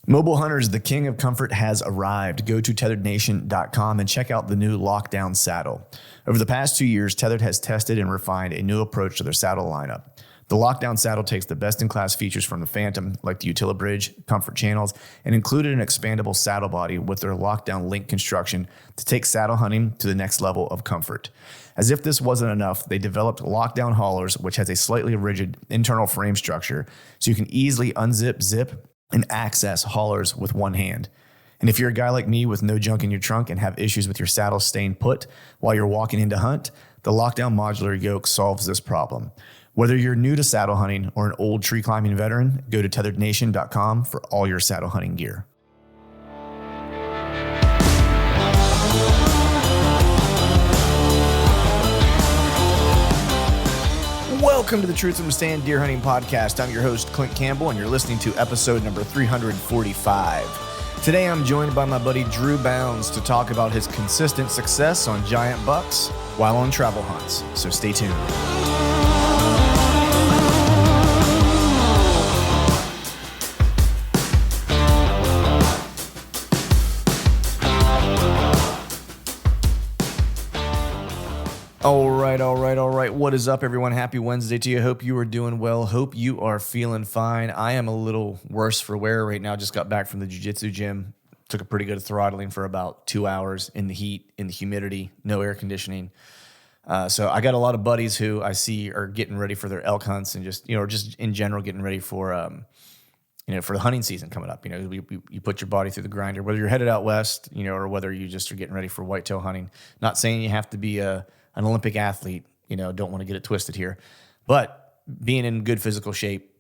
Mobile hunters, the king of comfort has arrived. Go to tetherednation.com and check out the new Lockdown saddle. Over the past 2 years, Tethered has tested and refined a new approach to their saddle lineup. The Lockdown saddle takes the best-in-class features from the Phantom, like the UtiliBridge, comfort channels, and included an expandable saddle body with their Lockdown link construction to take saddle hunting to the next level of comfort. As if this wasn't enough, they developed Lockdown haulers, which has a slightly rigid internal frame structure, so you can easily unzip, zip, and access haulers with one hand. And if you're a guy like me with no junk in your trunk and have issues with your saddle staying put while you're walking in to hunt, the Lockdown modular yoke solves this problem. Whether you're new to saddle hunting or an old tree climbing veteran, go to tetherednation.com for all your saddle hunting gear. Welcome to the Truth from Stand Deer Hunting Podcast. I'm your host, Clint Campbell, and you're listening to episode number 345. Today, I'm joined by my buddy Drew Bounds to talk about his consistent success on giant bucks while on travel hunts. So stay tuned. All right. What is up, everyone? Happy Wednesday to you. Hope you are doing well. Hope you are feeling fine. I am a little worse for wear right now. Just got back from the jiu-jitsu gym. Took a pretty good throttling for about 2 hours in the heat, in the humidity, no air conditioning. So I got a lot of buddies who I see are getting ready for their elk hunts and just in general getting ready for, for the hunting season coming up. You put your body through the grinder, whether you're headed out west, or whether you just are getting ready for whitetail hunting. Not saying you have to be an Olympic athlete, don't want to get it twisted here, but being in good physical shape,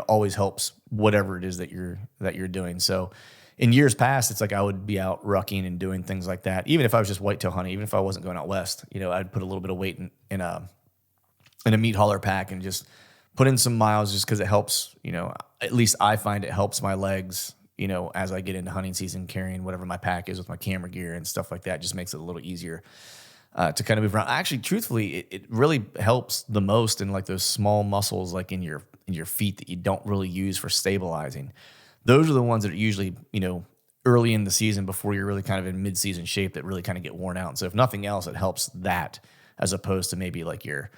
always helps whatever it is that you're doing. So in years past, it's like I would be out rucking and doing things like that. Even if I was just whitetail hunting, even if I wasn't going out west, I'd put a little bit of weight in a meat hauler pack and just put in some miles just because it helps, at least I find it helps my legs, as I get into hunting season, carrying whatever my pack is with my camera gear and stuff like that. Just makes it a little easier to kind of move around. Actually, truthfully, it really helps the most in like those small muscles, like in your feet that you don't really use for stabilizing. Those are the ones that are usually, early in the season before you're really kind of in mid-season shape that really kind of get worn out. And so if nothing else, it helps that as opposed to maybe like your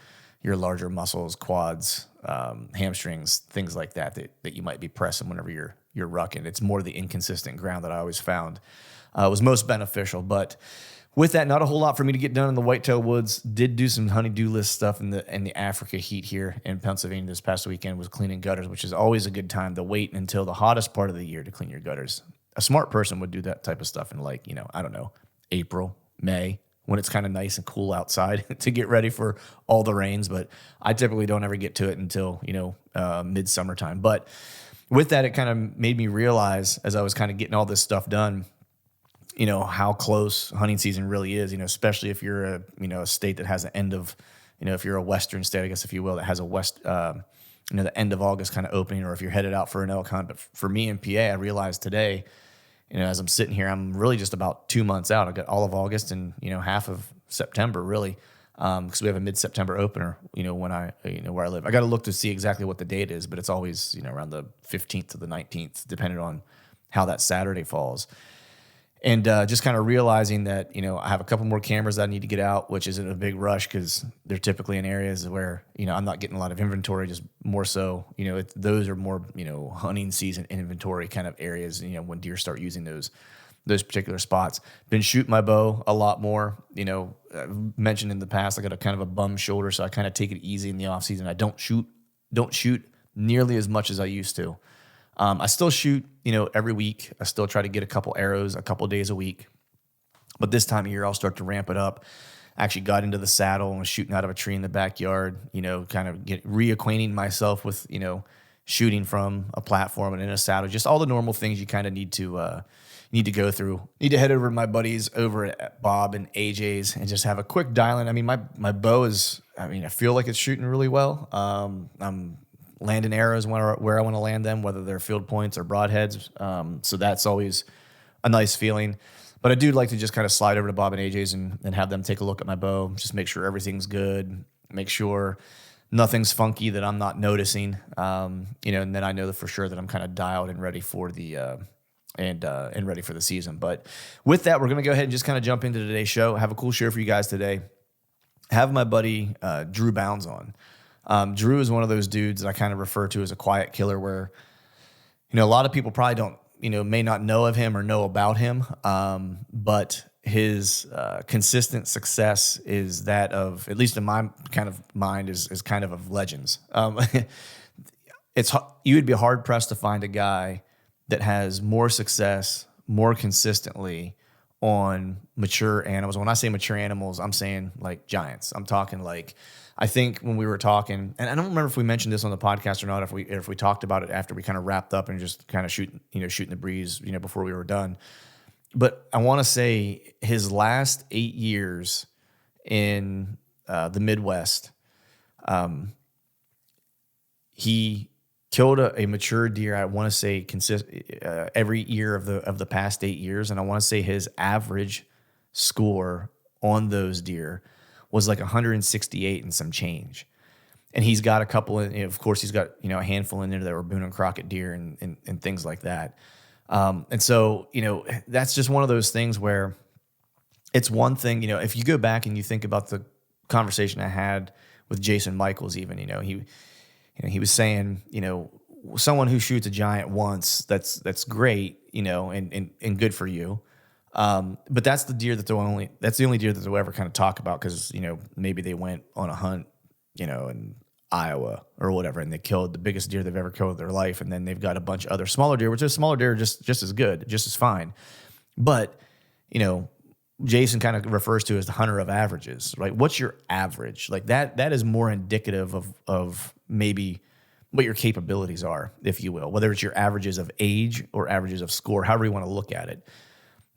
larger muscles, quads, hamstrings, things like that you might be pressing whenever you're rucking. It's more the inconsistent ground that I always found was most beneficial. But with that, not a whole lot for me to get done in the whitetail woods. Did do some honey-do list stuff in the Africa heat here in Pennsylvania this past weekend. Was cleaning gutters, which is always a good time to wait until the hottest part of the year to clean your gutters. A smart person would do that type of stuff in April, May, when it's kind of nice and cool outside to get ready for all the rains. But I typically don't ever get to it until, mid-summertime. But with that, it kind of made me realize as I was kind of getting all this stuff done, how close hunting season really is, especially if you're a state that has an end of, if you're a Western state, I guess, if you will, that has the end of August kind of opening, or if you're headed out for an elk hunt. But for me in PA, I realized today, as I'm sitting here, I'm really just about 2 months out. I got all of August and, half of September really, because we have a mid-September opener, when where I live. I got to look to see exactly what the date is, but it's always, around the 15th to the 19th, depending on how that Saturday falls. And just kind of realizing that, I have a couple more cameras that I need to get out, which isn't a big rush because they're typically in areas where, I'm not getting a lot of inventory, just more so, those are more, hunting season inventory kind of areas, when deer start using those particular spots. Been shooting my bow a lot more. I've mentioned in the past, I got a kind of a bum shoulder, so I kind of take it easy in the off season. I don't shoot nearly as much as I used to. I still shoot, every week. I still try to get a couple arrows a couple days a week. But this time of year, I'll start to ramp it up. Actually got into the saddle and was shooting out of a tree in the backyard, kind of reacquainting myself with, shooting from a platform and in a saddle. Just all the normal things you kind of need to go through. Need to head over to my buddies over at Bob and AJ's and just have a quick dial in. I mean, my bow is, I feel like it's shooting really well. I'm landing arrows where I want to land them, whether they're field points or broadheads. So that's always a nice feeling. But I do like to just kind of slide over to Bob and AJ's and have them take a look at my bow, just make sure everything's good, make sure nothing's funky that I'm not noticing, and then I know for sure that I'm kind of dialed and ready for the and ready for the season. But with that, we're going to go ahead and just kind of jump into today's show. I have a cool show for you guys today. I have my buddy Drew Bounds on. Drew is one of those dudes that I kind of refer to as a quiet killer, where a lot of people probably don't, may not know of him or know about him, but his consistent success is that of, at least in my kind of mind, is kind of legends. You would be hard pressed to find a guy that has more success more consistently on mature animals. When I say mature animals, I'm saying like giants. I'm talking like, I think when we were talking, and I don't remember if we mentioned this on the podcast or not, if we talked about it after we kind of wrapped up and just kind of shooting the breeze, before we were done. But I want to say his last 8 years in the Midwest, he killed a mature deer. I want to say every year of the past 8 years, and I want to say his average score on those deer was like 168 and some change. And he's got a couple, of course, he's got a handful in there that were Boone and Crockett deer and things like that. And so that's just one of those things where it's one thing. If you go back and you think about the conversation I had with Jason Michaels, even he was saying, someone who shoots a giant once, that's great, and good for you. But that's the deer the only deer that they'll ever kind of talk about, because maybe they went on a hunt, in Iowa or whatever, and they killed the biggest deer they've ever killed in their life, and then they've got a bunch of other smaller deer, which is smaller deer just as good, just as fine. But Jason kind of refers to as the hunter of averages, right? What's your average? Like that is more indicative of maybe what your capabilities are, if you will, whether it's your averages of age or averages of score, however you want to look at it.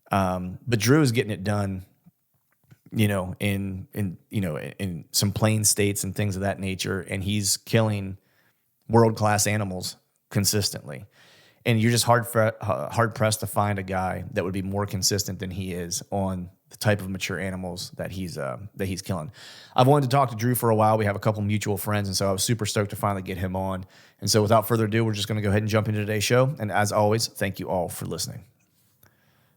But Drew is getting it done, in some plain states and things of that nature, and he's killing world-class animals consistently. And you're just hard pressed to find a guy that would be more consistent than he is on the type of mature animals that he's killing. I've wanted to talk to Drew for a while. We have a couple mutual friends, and so I was super stoked to finally get him on. And so without further ado, we're just going to go ahead and jump into today's show. And as always, thank you all for listening.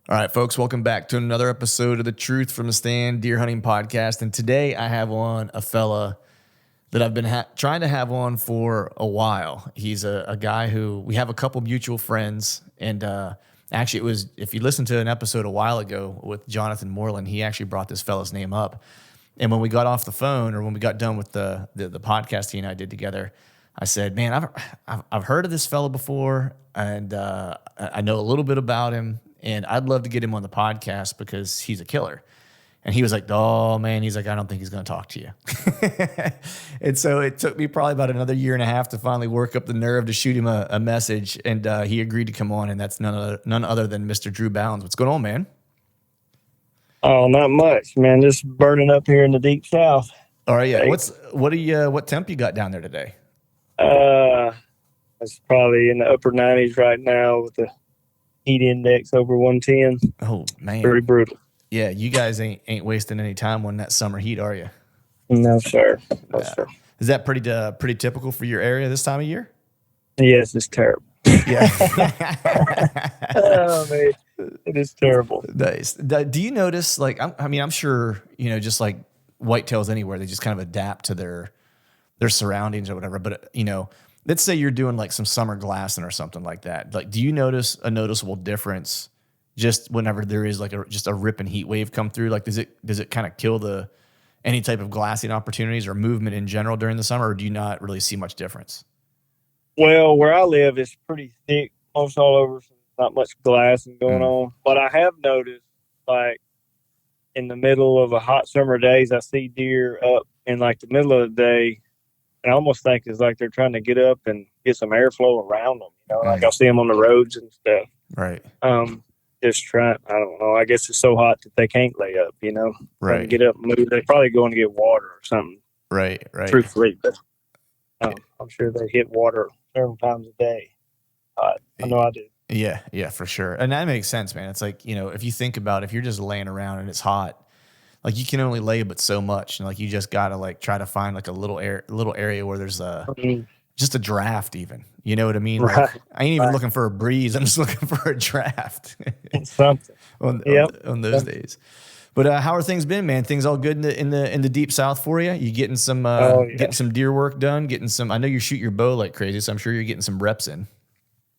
All right, folks, welcome back to another episode of the Truth from the Stand Deer Hunting Podcast. And today I have on a fella that I've been trying to have on for a while. He's a guy who we have a couple mutual friends. And actually, it was, if you listened to an episode a while ago with Jonathan Moreland, he actually brought this fella's name up. And when we got off the phone, or when we got done with the podcast he and I did together, I said, man, I've heard of this fella before, and I know a little bit about him. And I'd love to get him on the podcast because he's a killer. And he was like, oh, man, he's like, I don't think he's going to talk to you. And so it took me probably about another year and a half to finally work up the nerve to shoot him a message. And he agreed to come on, and that's none other than Mr. Drew Bounds. What's going on, man? Oh, not much, man. Just burning up here in the deep south. All right, yeah. What temp you got down there today? It's probably in the upper 90s right now with the heat index over 110. Oh, man. Pretty brutal. Yeah, you guys ain't wasting any time on that summer heat, are you? No, sir. No, sir. Is that pretty typical for your area this time of year? Yes, it's terrible. Yeah. Oh, man. It is terrible. Nice. Do you notice, like, I'm sure, just like whitetails anywhere, they just kind of adapt to their surroundings or whatever. But, let's say you're doing like some summer glassing or something like that. Like, do you notice a noticeable difference just whenever there is like just a ripping heat wave come through? Like, does it kind of kill any type of glassing opportunities or movement in general during the summer, or do you not really see much difference? Well, where I live, it's pretty thick most all over, so not much glassing going on. But I have noticed, like, in the middle of a hot summer days, I see deer up in like the middle of the day, and I almost think it's like they're trying to get up and get some airflow around them. Like I see them on the roads and stuff. Right. Just trying. I don't know. I guess it's so hot that they can't lay up. Right. Get up and move. They're probably going to get water or something. Right. Truthfully, but I'm sure they hit water several times a day. I know I do. Yeah, for sure. And that makes sense, man. It's like, if you think about it, if you're just laying around and it's hot, like you can only lay but so much. And like you just gotta like try to find like a little area where there's just a draft even. You know what I mean? Like Right. I ain't even Right. looking for a breeze. I'm just looking for a draft It's something. Yep. on those days. But how are things been, man? Things all good in the deep south for you? You Oh yeah. getting some deer work done, getting some I know you shoot your bow like crazy, so I'm sure you're getting some reps in.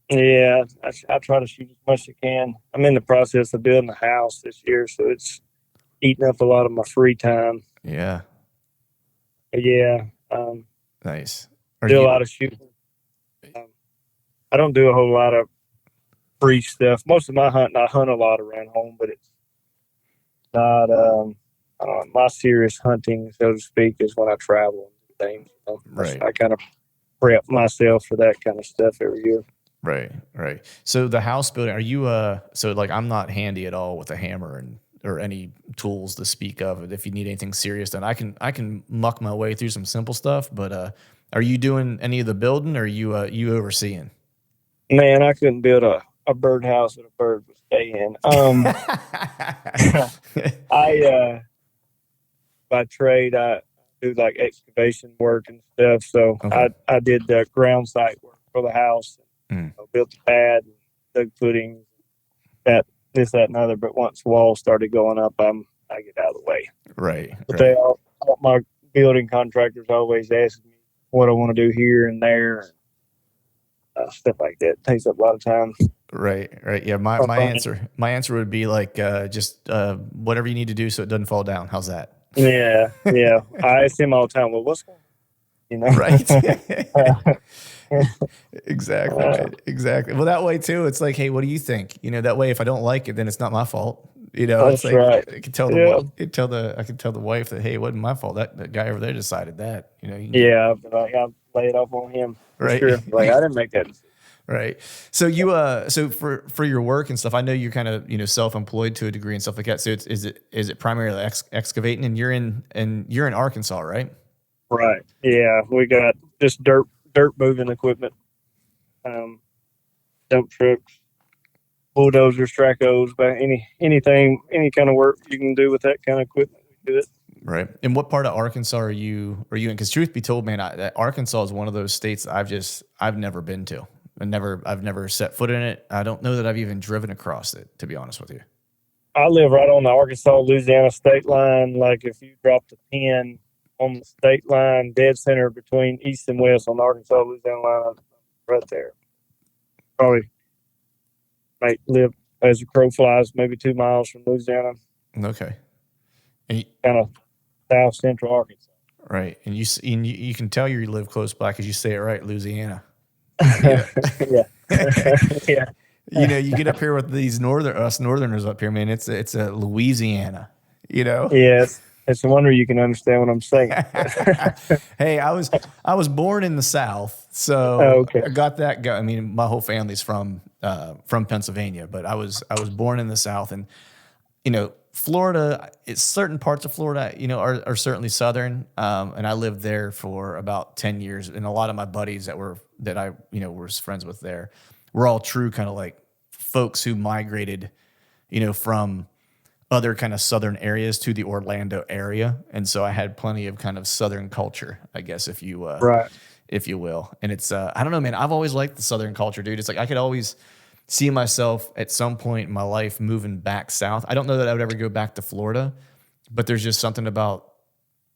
Yeah. I try to shoot as much as I can. I'm in the process of building a house this year, so it's eating up a lot of my free time. Yeah. But yeah. Nice. Are Do a you lot of shooting. Um, I don't do a whole lot of free stuff. Most of my hunting, I hunt a lot around home, but it's not. I don't know, my serious hunting, so to speak, is when I travel and things. right. I kind of prep myself for that kind of stuff every year. Right, right. So the house building, are you so like I'm not handy at all with a hammer and or any tools to speak of. If you need anything serious done, I can muck my way through some simple stuff, but are you doing any of the building or are you overseeing? Man, I couldn't build a birdhouse that a bird would stay in. I by trade I do like excavation work and stuff. So Okay. I did the ground site work for the house. Mm, Built the pad, dug footings, that this, that, and other. But once walls started going up, I get out of the way. right, But right, all my building contractors always ask me what I want to do here and there, stuff like that. It takes up a lot of time. right, right. Yeah, From running. my answer would be like just whatever you need to do so it doesn't fall down. How's that? Yeah, yeah. I ask him all the time. Well, what's going on? You Right. know. Exactly, man. Exactly. Well, that way too, it's like, hey, what do you think? You know, that way, if I don't like it, then it's not my fault. You know, it's That's like right. I can tell Yeah, I can tell the wife that, hey, it wasn't my fault. That guy over there decided that. You know, you can get yeah. But I lay it off on him for right, sure. Like I didn't make that decision. right. So so for your work and stuff, I know you're kind of self employed to a degree and stuff like that. So is it primarily excavating, and you're in Arkansas, right? Right. Yeah, we got just dirt moving equipment, um, dump trucks, bulldozers, tracos, but any kind of work you can do with that kind of equipment, we do it. Right. And what part of Arkansas are you in? Because truth be told, man, that Arkansas is one of those states that I've never been to. I've never set foot in it. I don't know that I've even driven across it, to be honest with you. I live right on the Arkansas Louisiana state line. Like if you drop the pin on the state line, dead center between east and west on the Arkansas Louisiana line, right there. Probably might live as a crow flies, maybe 2 miles from Louisiana, Okay. And kind of south central Arkansas. right. And you can tell you live close by because you say it right, Louisiana. You know, Yeah. Yeah. you get up here with these us northerners up here, man. It's a Louisiana. You know. Yes. It's a wonder you can understand what I'm saying. Hey, I was born in the South, so Okay. I got that. I mean, my whole family's from Pennsylvania, but I was born in the South, and Florida. It's certain parts of Florida, are certainly southern, and I lived there for about 10 years, and a lot of my buddies that I was friends with there were all true kind of like folks who migrated, from other kind of southern areas to the Orlando area, and so I had plenty of kind of southern culture, I guess, Right. if you will. And it's I don't know, man. I've always liked the southern culture, dude. It's like I could always see myself at some point in my life moving back south. I don't know that I would ever go back to Florida, but there's just something about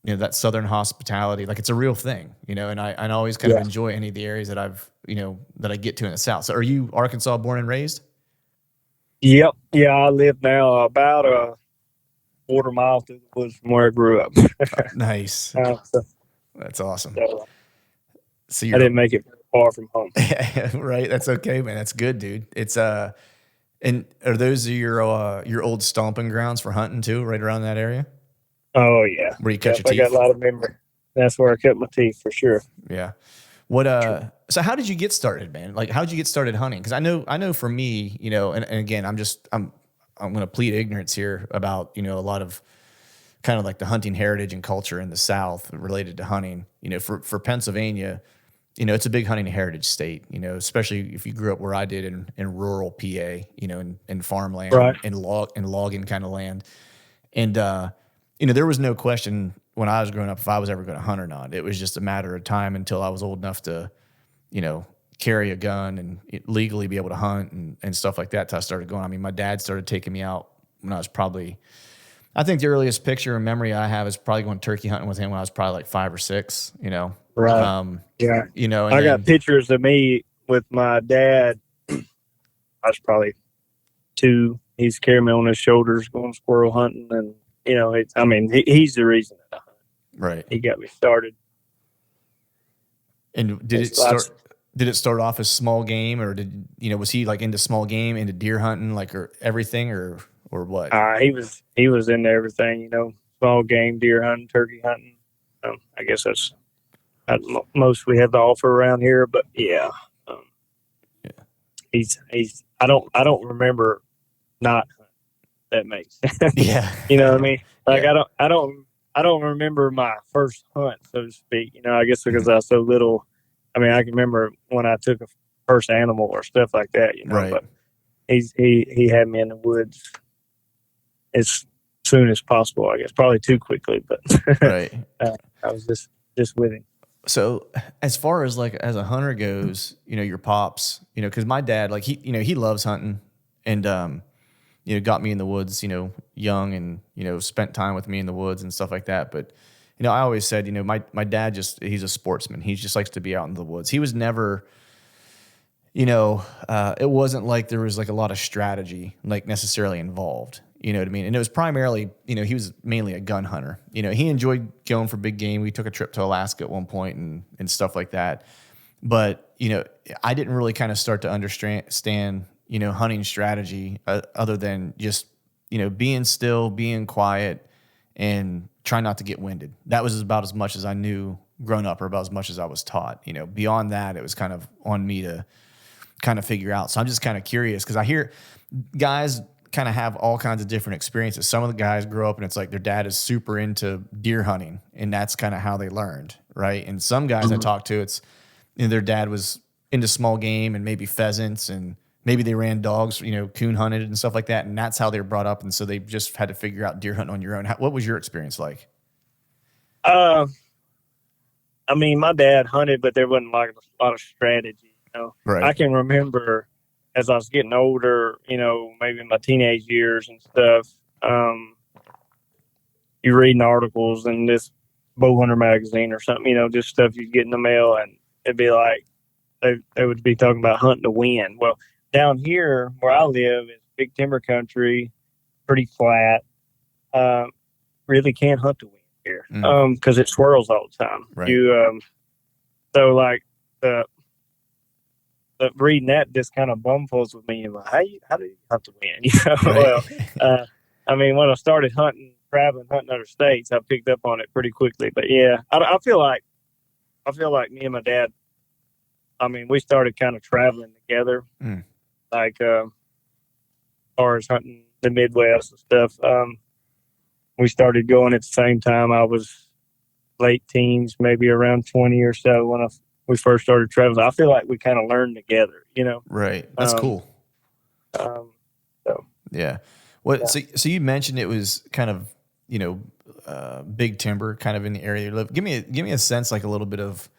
that southern hospitality, like it's a real thing, and I always kind of Yeah. enjoy any of the areas that that I get to in the south. So, are you Arkansas born and raised? Yep. Yeah. I live now about a quarter mile through the woods from where I grew up. Nice. So, That's awesome. so So I you're didn't make it very far from home. right. That's okay, man. That's good, dude. It's and are those your old stomping grounds for hunting too, right around that area Oh yeah. where you cut Yep. your I got a teeth? lot of memory. That's where I cut my teeth for sure. Yeah. What so how did you get started, man? Like how did you get started hunting? Because I know for me, and again, I'm gonna plead ignorance here about, a lot of kind of like the hunting heritage and culture in the South related to hunting. For Pennsylvania, it's a big hunting heritage state, especially if you grew up where I did in rural PA, in farmland Right. and logging kind of land. And there was no question when I was growing up if I was ever going to hunt or not. It was just a matter of time until I was old enough to carry a gun and legally be able to hunt and stuff like that till I started going. I mean, my dad started taking me out when I was probably, I think the earliest picture and memory I have is probably going turkey hunting with him when I was probably like 5 or 6, Right. Yeah. and I got then, pictures of me with my dad. I was probably 2. He's carrying me on his shoulders going squirrel hunting, and he's the reason that I hunt. right. He got me started. And It's lots. did it start off as small game, or was he like into small game, into deer hunting, like, or everything, or what? He was into everything. Small game, deer hunting, turkey hunting. I guess that's most we have to offer around here. But yeah, um, Yeah. he's. I don't remember not hunting. That makes sense. Yeah. You know what I mean? Like Yeah. I don't remember my first hunt, so to speak. I guess because Mhm. I was so little. I mean, I can remember when I took a first animal or stuff like that. Right. But he had me in the woods as soon as possible. I guess probably too quickly, but Right. I was just with him. So as far as like as a hunter goes, your pops, because my dad, like he loves hunting and got me in the woods, young and spent time with me in the woods and stuff like that. But I always said, my dad he's a sportsman. He just likes to be out in the woods. He was never, it wasn't like there was like a lot of strategy like necessarily involved. You know what I mean? And it was primarily, he was mainly a gun hunter. He enjoyed going for big game. We took a trip to Alaska at one point and stuff like that. But, I didn't really kind of start to understand, hunting strategy other than just, being still, being quiet, and try not to get winded. That was about as much as I knew growing up, or about as much as I was taught. Beyond that, it was kind of on me to kind of figure out. So I'm just kind of curious because I hear guys kind of have all kinds of different experiences. Some of the guys grow up and it's like their dad is super into deer hunting and that's kind of how they learned, right? And some guys I Mhm. talk to, it's their dad was into small game and maybe pheasants and maybe they ran dogs, coon hunted and stuff like that, and that's how they were brought up. And so they just had to figure out deer hunting on your own. What was your experience like? Uh, I mean, my dad hunted, but there wasn't like a lot of strategy. I Right. can remember as I was getting older, maybe in my teenage years and stuff. You reading articles in this bow hunter magazine or something, just stuff you get in the mail, and it'd be like they would be talking about hunting to win. Well, down here where I live is big timber country, pretty flat. Uh, really can't hunt to win here Mm, because it swirls all the time. right. So like the reading that just kind of bumfuzzles with me. Like, how do you hunt to win? Right. Well, uh, I mean, when I started traveling, hunting other states, I picked up on it pretty quickly. But yeah, I feel like me and my dad. I mean, we started kind of traveling together, Mm, like as far as hunting the Midwest and stuff. We started going at the same time. I was late teens, maybe around 20 or so when we first started traveling. I feel like we kind of learned together. right. That's Um, cool. um, so Yeah. What? yeah. So you mentioned it was kind of big timber kind of in the area you live. Give me a sense, like a little bit of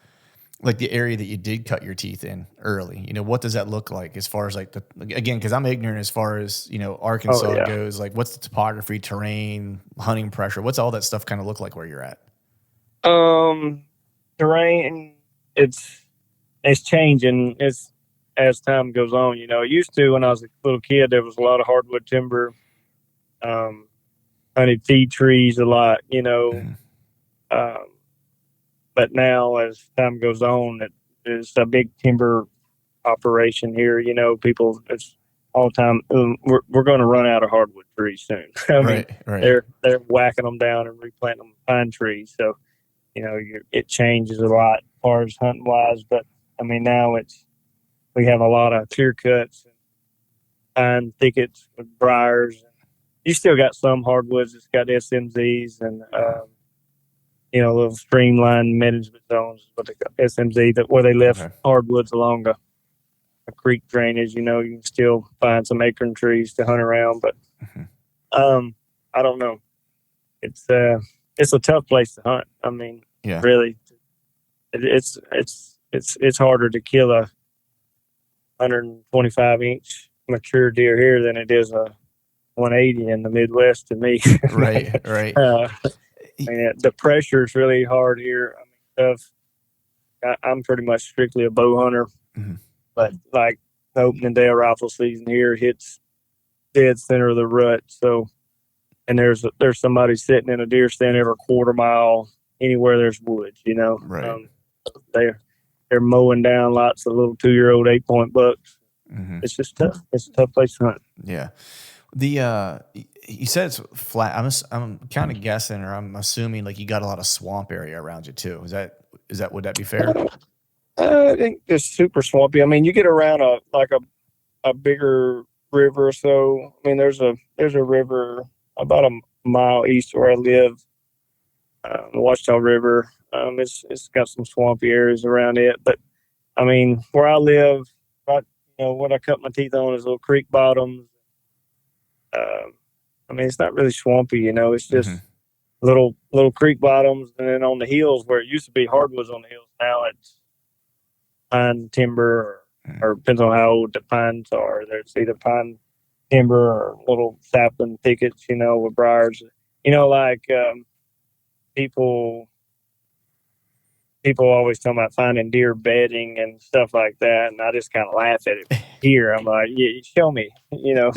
like the area that you did cut your teeth in early. What does that look like as far as like again, because I'm ignorant as far as Oh Arkansas yeah. goes. Like, what's the topography, terrain, hunting pressure? What's all that stuff kind of look like where you're at? Um, Terrain. It's changing. As time goes on. It used to when I was a little kid. There was a lot of hardwood timber. Um, Hunted feed trees a lot. Mhm. Um, but now as time goes on, it's a big timber operation here. People it's all the time. We're going to run out of hardwood trees soon. I mean, Right. Right. they're whacking them down and replanting them with pine trees. So it changes a lot as far as hunting wise. But I mean, now we have a lot of clear cuts and pine thickets with briars. You still got some hardwoods that's got SMZs and little streamlined management zones, what they call SMZ, that where they left Okay. hardwoods along a creek drainage. You can still find some acorn trees to hunt around, but Mhm. um, I don't know. It's a tough place to hunt. I mean, Yeah. really, it's it's harder to kill a 125-inch mature deer here than it is a 180 in the Midwest to me. Right, right. I mean, the pressure is really hard here. I mean, I'm pretty much strictly a bow hunter, Mm-hmm. but like the opening day of rifle season here hits dead center of the rut. So, and there's somebody sitting in a deer stand every quarter mile anywhere there's woods. Right. They're mowing down lots of little 2-year-old 8-point bucks. Mm-hmm. It's just tough. It's a tough place to hunt. Yeah. You said it's flat. I'm kind of guessing, or I'm assuming like you got a lot of swamp area around you too. Would that be fair? I think it's super swampy. I mean, you get around a bigger river or so. I mean, there's a river about a mile east where I live, the Washita River. It's got some swampy areas around it, but I mean, where I live, what I cut my teeth on is little creek bottoms. I mean, it's not really swampy. It's just Mm-hmm. little creek bottoms, and then on the hills where it used to be hardwoods on the hills, now it's pine timber, or depends on how old the pines are. There's either pine timber or little sapling thickets, with briars. Like people always talk about finding deer bedding and stuff like that, and I just kind of laugh at it. Here, I'm like, yeah, show me, show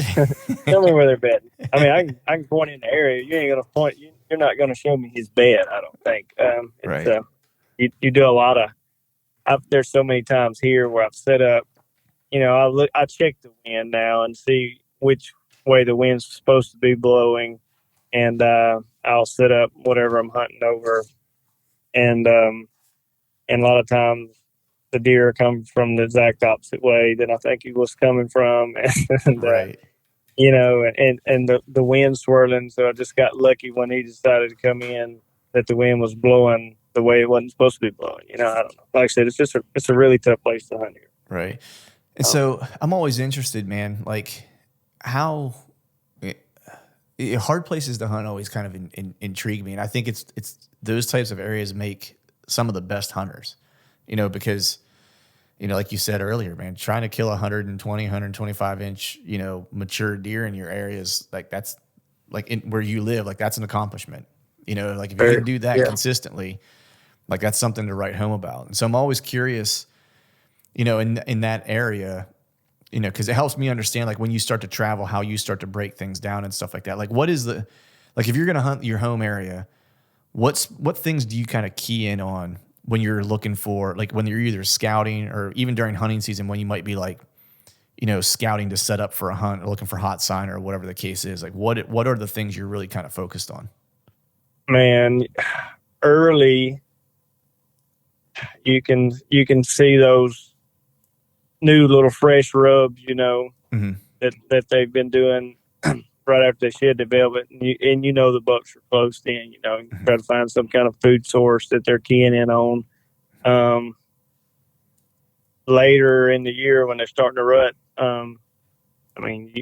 me where they're bedding. I mean, I can point in the area. You ain't gonna point. You're not gonna show me his bed. I don't think. Right. You do a lot of. There's so many times here where I've set up. I check the wind now and see which way the wind's supposed to be blowing, and I'll set up whatever I'm hunting over, and a lot of times the deer come from the exact opposite way that I think he was coming from, and Right. and the wind swirling. So I just got lucky when he decided to come in that the wind was blowing the way it wasn't supposed to be blowing. I don't know. Like I said, it's a really tough place to hunt here. Right. And so I'm always interested, man, like how hard places to hunt always kind of intrigue me. And I think it's those types of areas make some of the best hunters, because, like you said earlier, man, trying to kill 120, 125 inch, mature deer in your areas, like that's like where you live, like that's an accomplishment, like if you can do that consistently, like that's something to write home about. And so I'm always curious, in that area, because it helps me understand, like when you start to travel, how you start to break things down and stuff like that. Like what is like if you're going to hunt your home area, what things do you kind of key in on when you're looking for, like when you're either scouting or even during hunting season, when you might be like, scouting to set up for a hunt or looking for hot sign or whatever the case is? Like what are the things you're really kind of focused on? Man, early you can see those new little fresh rubs, Mm-hmm. that they've been doing right after they shed the velvet, and the bucks are close in. You try to find some kind of food source that they're keying in on. Later in the year when they're starting to rut, I mean,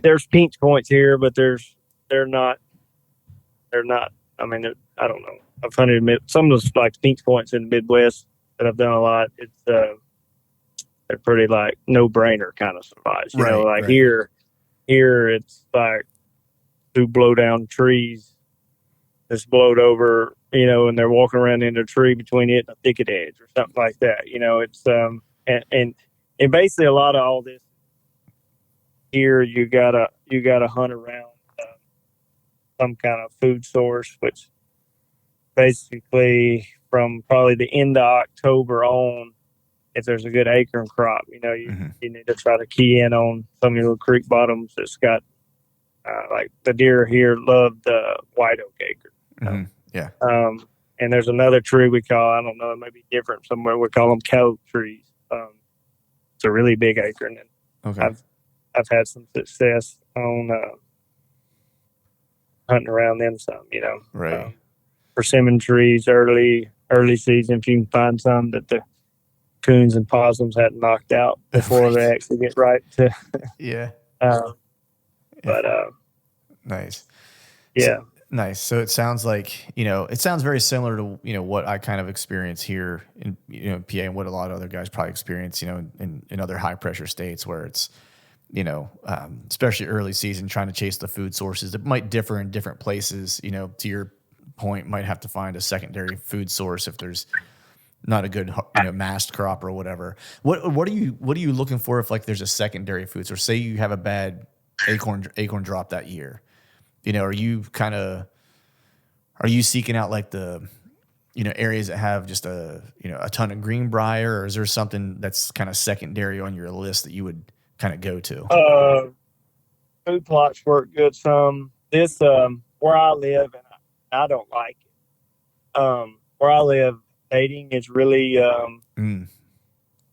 there's pinch points here, but they're not. I mean, I don't know. I've hunted some of those like pinch points in the Midwest that I've done a lot. They're pretty like no brainer kind of spots. Right. Like Right. here it's like to blow down trees that's blowed over, and they're walking around in a tree between it and a thicket edge or something like that. It's and basically a lot of all this here you gotta hunt around some kind of food source, which basically from probably the end of October on, if there's a good acorn crop, Mm-hmm. you need to try to key in on some of your little creek bottoms that's got like the deer here love the white oak acorn. Mm-hmm. Yeah. And there's another tree we call, I don't know, it may be different somewhere. We call them cow trees. It's a really big acorn, and Okay. I've had some success on hunting around them some. Right. Persimmon trees early season, if you can find some that the coons and possums hadn't knocked out before Right. they actually get right to. Yeah. But Nice. yeah. Nice. So it sounds like, it sounds very similar to, what I kind of experience here in, PA and what a lot of other guys probably experience, in other high pressure states where it's, especially early season, trying to chase the food sources. It might differ in different places, to your point, might have to find a secondary food source if there's not a good, mast crop or whatever. What are you looking for if like there's a secondary food source? Say you have a bad acorn drop that year. Are you seeking out like the areas that have just a ton of greenbrier, or is there something that's kind of secondary on your list that you would kind of go to? Food plots work good. This where I live, and I don't like it. Where I live, dating is really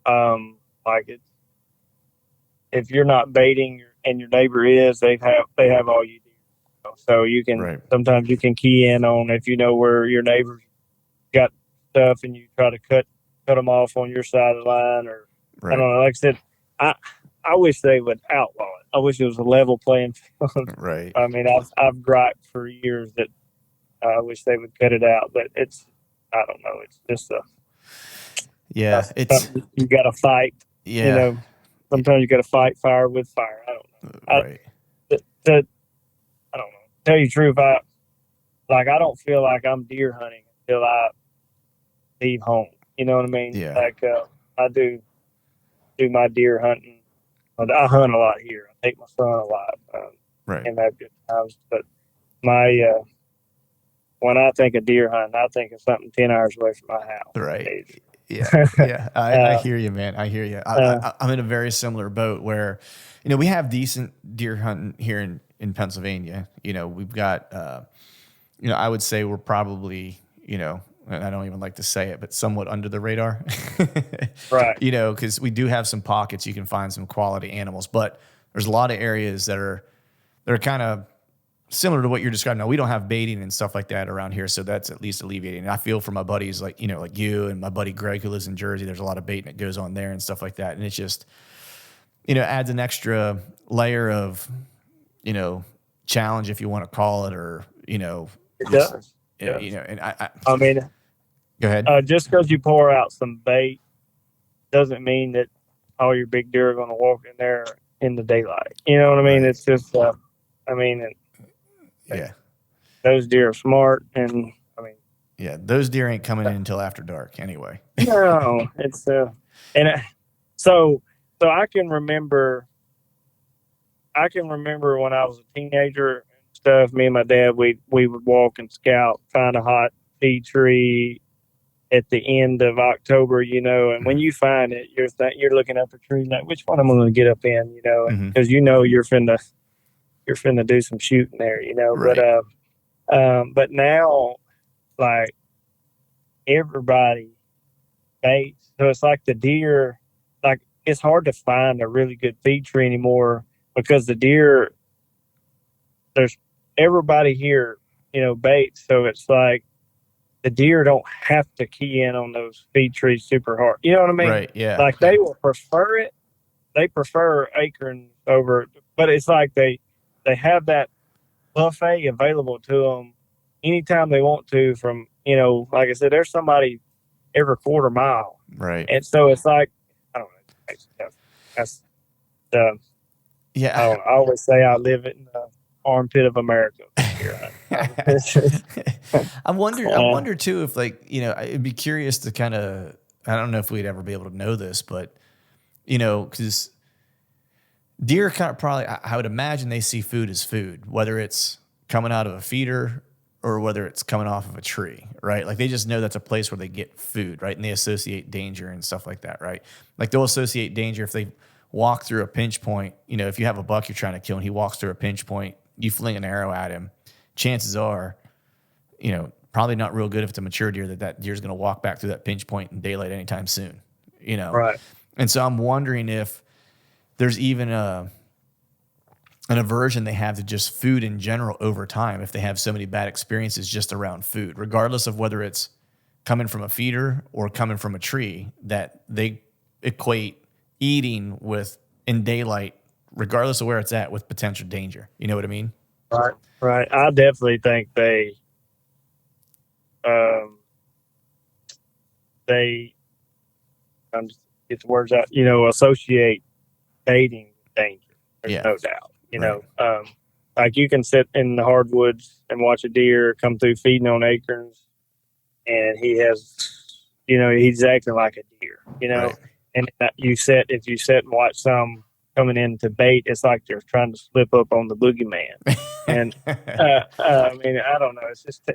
Mm, like it's if you're not baiting and your neighbor is, they have all you do. So you can right, sometimes you can key in on if you know where your neighbors got stuff, and you try to cut them off on your side of the line, or I right, don't know. Like I said, I I wish they would outlaw it. I wish it was a level playing field. right. I mean, I've griped for years that I wish they would cut it out, but it's I don't know. It's just Yeah, it's something you got to fight. You yeah, know, sometimes you got to fight fire with fire. I don't know. right, To, I don't know. Tell you the truth, I don't feel like I'm deer hunting until I leave home. You know what I mean? yeah, Like I do my deer hunting. I hunt a lot here. I take my son a lot right, and have good times. But my when I think of deer hunting, I think of something 10 hours away from my right. Yeah, house. yeah. I uh, hear you, man. I hear you. uh, I'm in a very similar boat where, we have decent deer hunting here in Pennsylvania. We've got, I would say we're probably, and I don't even like to say it, but somewhat under the radar. right. Because we do have some pockets you can find some quality animals, but there's a lot of areas that are kind of similar to what you're describing. Now, we don't have baiting and stuff like that around here, so that's at least alleviating. And I feel for my buddies like like you and my buddy Greg who lives in Jersey. There's a lot of baiting that goes on there and stuff like that, and it's just adds an extra layer of challenge, if you want to call it, or It just does. It does. And I mean, go ahead. just because you pour out some bait doesn't mean that all your big deer are going to walk in there in the daylight. You know what I mean? Right. It's just, I mean, Yeah. those deer are smart, and I mean, Yeah. Those deer ain't coming in until after dark anyway. no, it's and so so I can remember when I was a teenager and stuff. Me and my dad, we would walk and scout, find a hot feed tree at the end of October, and when Mhm. you find it, you're looking up a tree like, which one I'm going to get up in, Mhm. because you're finna do some shooting there, Right. But now, like, everybody baits, so it's like the deer, like, it's hard to find a really good feed tree anymore because the deer, there's everybody here, baits, so it's like the deer don't have to key in on those feed trees super hard. You know what I mean? Right. Yeah. Like, they will prefer it. They prefer acorn over, but it's like they have that buffet available to them anytime they want to. From like I said, there's somebody every quarter mile, Right. and so it's like I don't know. That's I Yeah. don't know. I always say I live in the armpit of America. Here, I wonder. I uh, wonder too if like I'd be curious to kind of. I don't know if we'd ever be able to know this, but because deer kind of probably, I would imagine they see food as food, whether it's coming out of a feeder or whether it's coming off of a tree, right? Like they just know that's a place where they get food, right? And they associate danger and stuff like that, right? Like they'll associate danger if they walk through a pinch point. If you have a buck you're trying to kill and he walks through a pinch point, you fling an arrow at him. Chances are, probably not real good if it's a mature deer that deer's going to walk back through that pinch point in daylight anytime soon, you know? right. And so I'm wondering if there's even an aversion they have to just food in general over time if they have so many bad experiences just around food, regardless of whether it's coming from a feeder or coming from a tree, that they equate eating with in daylight, regardless of where it's at, with potential danger. You know what I mean? Right. Right. I definitely think um, they, I'm just get the words out, associate dating with danger. There's Yeah, no doubt. right. Like you can sit in the hardwoods and watch a deer come through feeding on acorns, and he's acting like a deer. Right. And if you sit and watch some coming in to bait, it's like they're trying to slip up on the boogeyman. And I mean, I don't know.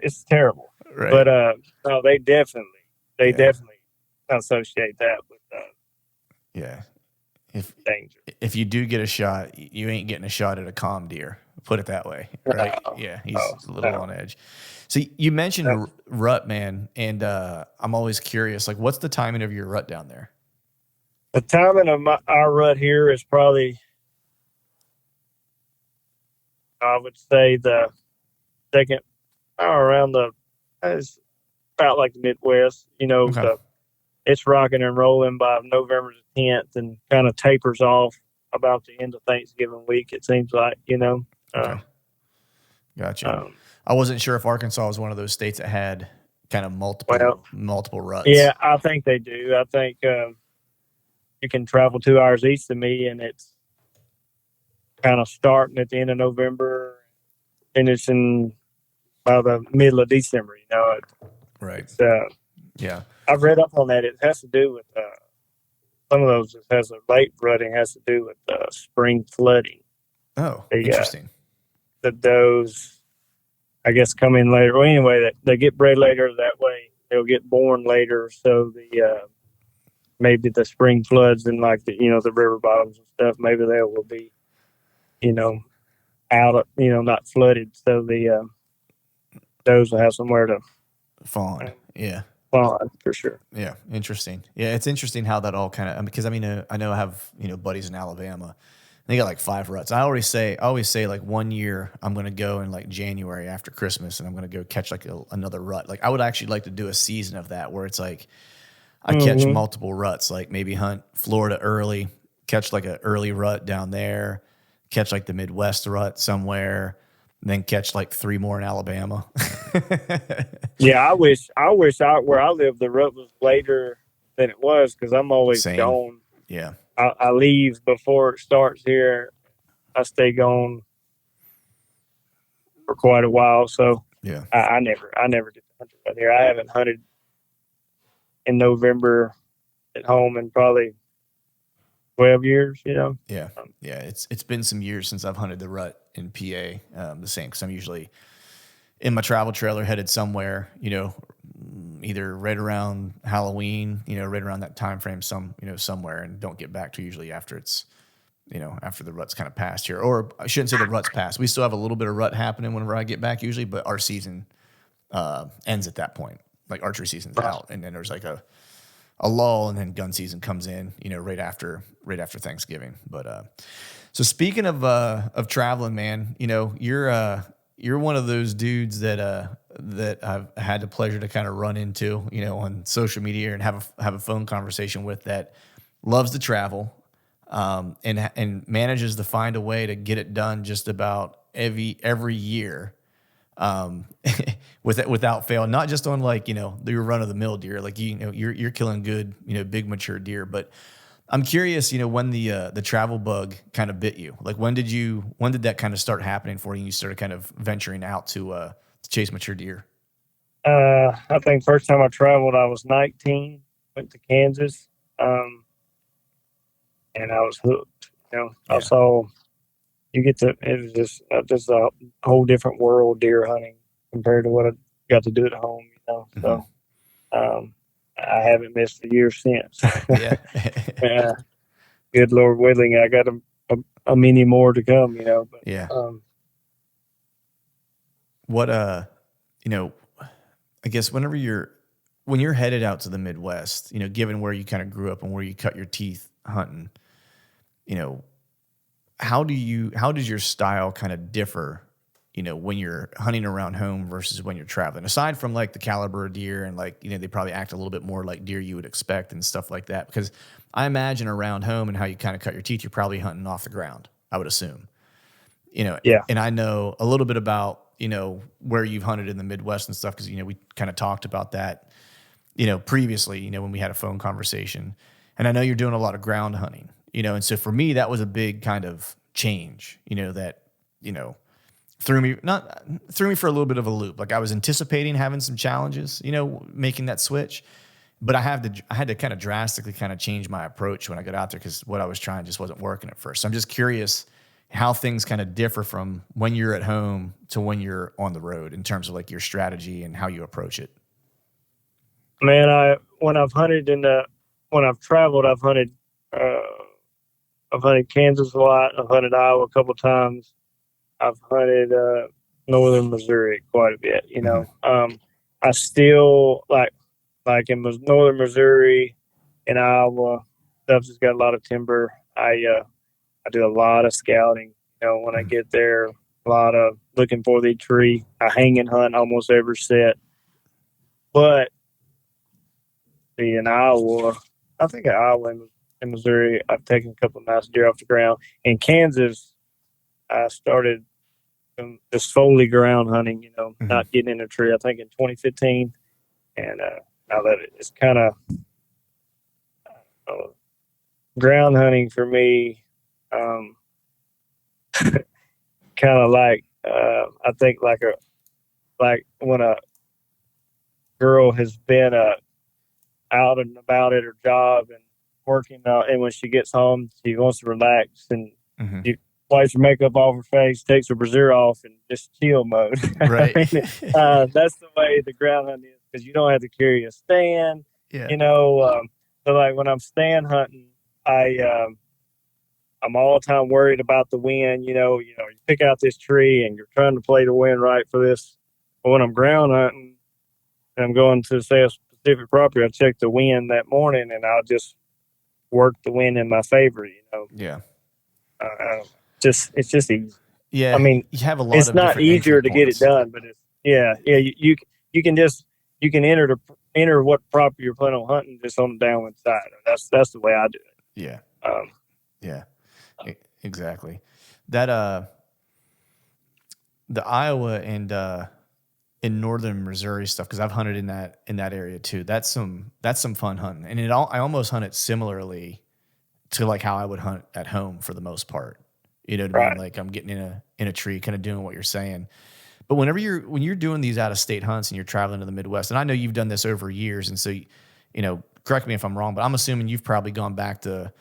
It's terrible. Right. But no, they Yeah. definitely associate that with Yeah. If danger. if you do get a shot, you ain't getting a shot at a calm deer. Put it that way, right? No, Yeah, no, he's a little no. on edge. So you mentioned no. rut, man, and I'm always curious. Like, what's the timing of your rut down there? The timing of our rut here is probably, I would say, the second, around it's about like the Midwest. Okay. It's rocking and rolling by November the 10th and kind of tapers off about the end of Thanksgiving week. It seems like, Okay. um, Gotcha. um, I wasn't sure if Arkansas was one of those states that had kind of multiple well, multiple ruts. yeah, I think they do. I think you can travel 2 hours east of me, and it's kind of starting at the end of November, finishing by the middle of December. Right. It's Yeah. I've read up on that. It has to do with some of those. It has a late flooding has to do with spring flooding. Oh, The interesting. the does I guess come in later. Well, anyway, they get bred later that way. They'll get born later, so the maybe the spring floods and like the river bottoms and stuff. Maybe they will be you know out of not flooded, so the those will have somewhere to Fawn. um, Yeah. spawn for sure. Yeah, interesting. Yeah, it's interesting how that all kind of because I mean I know I have buddies in Alabama. They got like 5 ruts. I always say like one year I'm gonna go in like January after Christmas and I'm gonna go catch like another rut. Like I would actually like to do a season of that where it's like I catch Mm-hmm. multiple ruts. Like maybe hunt Florida early, catch like an early rut down there, catch like the Midwest rut somewhere, and then catch like 3 more in Alabama. Yeah, I wish where I live the rut was later than it was because I'm always Same. gone. Yeah. I leave before it starts here. I stay gone for quite a while, so Yeah. I never get to hunt out here. I haven't hunted in November at home in probably 12 years. Yeah, Um, yeah. It's been some years since I've hunted the rut in PA. The same because I'm usually in my travel trailer headed somewhere. Either right around Halloween. Right around that time frame. Somewhere, and don't get back to usually after it's after the rut's kind of passed here. Or I shouldn't say the rut's passed. We still have a little bit of rut happening whenever I get back usually, but our season ends at that point. Like archery season's out, and then there's like a lull, and then gun season comes in, right after Thanksgiving. But so speaking of traveling, man, you're one of those dudes that I've had the pleasure to kind of run into, on social media and have a phone conversation with that loves to travel, and manages to find a way to get it done just about every year, um, without fail. Not just on like your run of the mill deer, like you're killing good big mature deer. But I'm curious, when the travel bug kind of bit you. Like when did that kind of start happening for you? And you started kind of venturing out to chase mature deer. I think first time I traveled, I was 19. Went to Kansas, um, and I was hooked. I Yeah. saw you get to it was just a whole different world deer hunting compared to what I got to do at home. Hmm. So um, I haven't missed a year since. Yeah. Yeah, good Lord willing, I got a many more to come. Yeah. But What you know, I guess when you're headed out to the Midwest, given where you kind of grew up and where you cut your teeth hunting, you know, how does your style kind of differ, when you're hunting around home versus when you're traveling? Aside from like the caliber of deer and like, they probably act a little bit more like deer you would expect and stuff like that. Because I imagine around home and how you kind of cut your teeth, you're probably hunting off the ground, I would assume. Yeah. and I know a little bit about, where you've hunted in the Midwest and stuff. Cause, we kind of talked about that, previously, when we had a phone conversation, and I know you're doing a lot of ground hunting, and so for me, that was a big kind of change, that, you know, threw me for a little bit of a loop. Like I was anticipating having some challenges, making that switch, but I had to kind of drastically kind of change my approach when I got out there because what I was trying just wasn't working at first. So I'm just curious how things kind of differ from when you're at home to when you're on the road in terms of like your strategy and how you approach it. Man, when I've traveled, uh, I've hunted Kansas a lot. I've hunted Iowa a couple times. I've hunted northern Missouri quite a bit. Mm-hmm. I still like in northern Missouri and Iowa. Stuff's just got a lot of timber. I do a lot of scouting. When I get there, a lot of looking for the tree. I hang and hunt almost every set. But in Iowa, I think in Iowa and Missouri, I've taken a couple of nice deer off the ground. In Kansas, I started just solely ground hunting, Mm-hmm. not getting in a tree, I think in 2015. And now that it's kind of uh, ground hunting for me, um, kind of like, I think like when a girl has been out and about at her job and working out, and when she gets home, she wants to relax and Mm-hmm. she wipes her makeup off her face, takes her brassiere off, and just chill mode. I Right. mean, that's the way the ground hunt is because you don't have to carry a stand, Yeah. you know. So like when I'm stand hunting, I I'm all the time worried about the wind. You pick out this tree and you're trying to play the wind right for this. But when I'm ground hunting and I'm going to say a specific property, I check the wind that morning and I'll just work the wind in my favor. Yeah. It's just easy. I Yeah. mean, You have a lot it's of not different entry easier to get it points. done, but it's yeah. You can just you can enter what property you're planning on hunting just on the downwind side. That's the way I do Yeah. it. Yeah. Exactly. That, the Iowa and, in northern Missouri stuff, because I've hunted in that area too. That's some fun hunting, and I almost hunt it similarly to like how I would hunt at home for the most part. You know what I mean? Right. Like I'm getting in a tree, kind of doing what you're saying. But when you're doing these out of state hunts and you're traveling to the Midwest, and I know you've done this over years, and so correct me if I'm wrong, but I'm assuming you've probably gone back to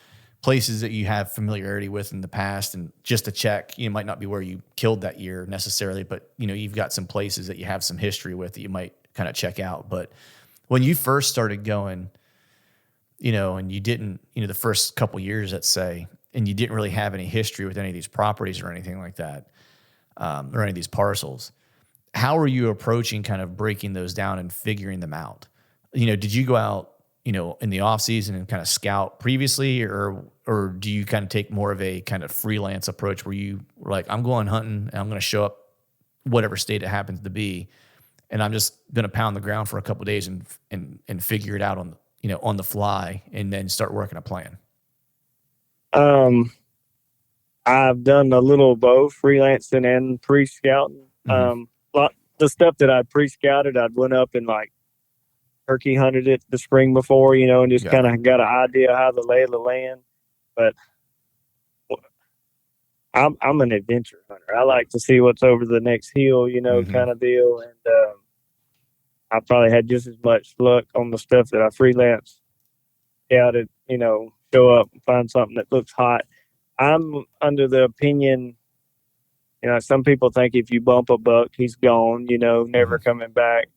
places that you have familiarity with in the past, and just to check, might not be where you killed that year necessarily, but you've got some places that you have some history with that you might kind of check out. But when you first started going, and you didn't, the first couple years, let's say, and you didn't really have any history with any of these properties or anything like that, or any of these parcels, how are you approaching kind of breaking those down and figuring them out? Did you go out, in the off season and kind of scout previously, or do you kind of take more of a kind of freelance approach where you were like, I'm going hunting and I'm going to show up whatever state it happens to be, and I'm just going to pound the ground for a couple of days and figure it out on the fly, and then start working a plan? Um, I've done a little of both freelancing and pre-scouting. Mm-hmm. The stuff that I pre-scouted, I'd went up and like turkey hunted it the spring before, and just Got kind it. of got an idea how the lay of the land. But I'm an adventure hunter. I like to see what's over the next hill, Mm-hmm. kind of deal. And I probably had just as much luck on the stuff that I freelance scouted. Show up and find something that looks hot. I'm under the opinion, some people think if you bump a buck, he's gone. Mm-hmm. Never coming back.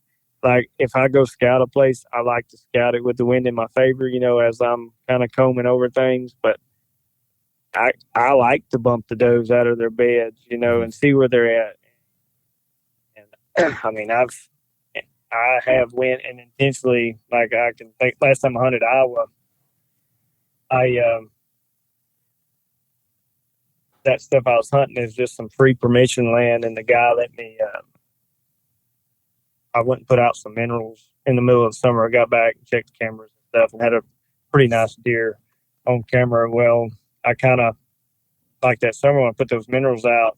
Like if I go scout a place, I like to scout it with the wind in my favor. As I'm kind of combing over things, but I like to bump the does out of their beds, Mm-hmm. and see where they're at. And I mean, I have went and intentionally, like I can think last time I hunted Iowa, I that stuff I was hunting is just some free permission land, and the guy let me. I went and put out some minerals in the middle of the summer. I got back and checked the cameras and stuff, and had a pretty nice deer on camera. Well, I kind of like that summer when I put those minerals out.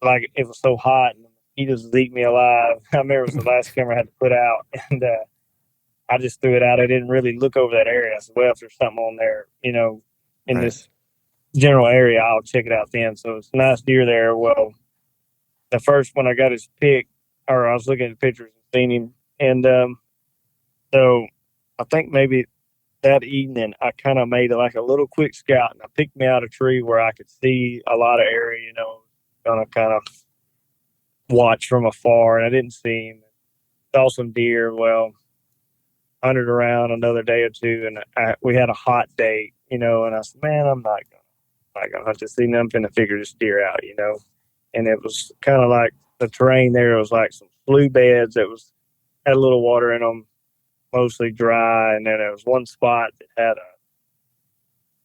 like it was so hot and the mosquitoes was eating me alive. I remember it was the last camera I had to put out, and I just threw it out. I didn't really look over that area. I said, well, if there's something on there, in Right. this general area, I'll check it out then. So it's a nice deer there. Well, the first one I got his pic, or I was looking at the pictures and seen him, and so I think maybe that evening I kind of made like a little quick scout, and I picked me out a tree where I could see a lot of area, gonna kind of watch from afar, and I didn't see him. Saw some deer. Well, hunted around another day or two, and we had a hot day, and I said, man, I'm not gonna hunt this evening. I'm gonna figure this deer out. And it was kind of like the terrain there was like some slough beds that had a little water in them, mostly dry, and then there was one spot that had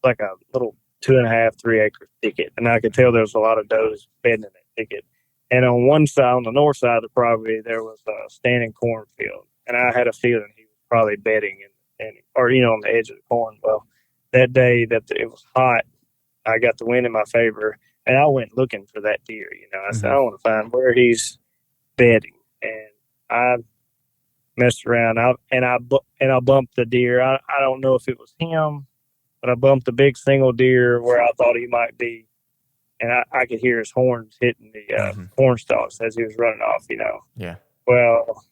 like a little 2.5, 3 acre thicket, and I could tell there was a lot of does bedding in that thicket. And on one side, on the north side of the property, there was a standing cornfield, and I had a feeling he was probably bedding or on the edge of the corn. Well, that day that it was hot, I got the wind in my favor, and I went looking for that deer. I said Mm-hmm. I want to find where he's bedding, and I messed around. I bumped the deer. I don't know if it was him, but I bumped a big single deer where I thought he might be, and I could hear his horns hitting the Mm-hmm. corn stalks as he was running off. Yeah. Well,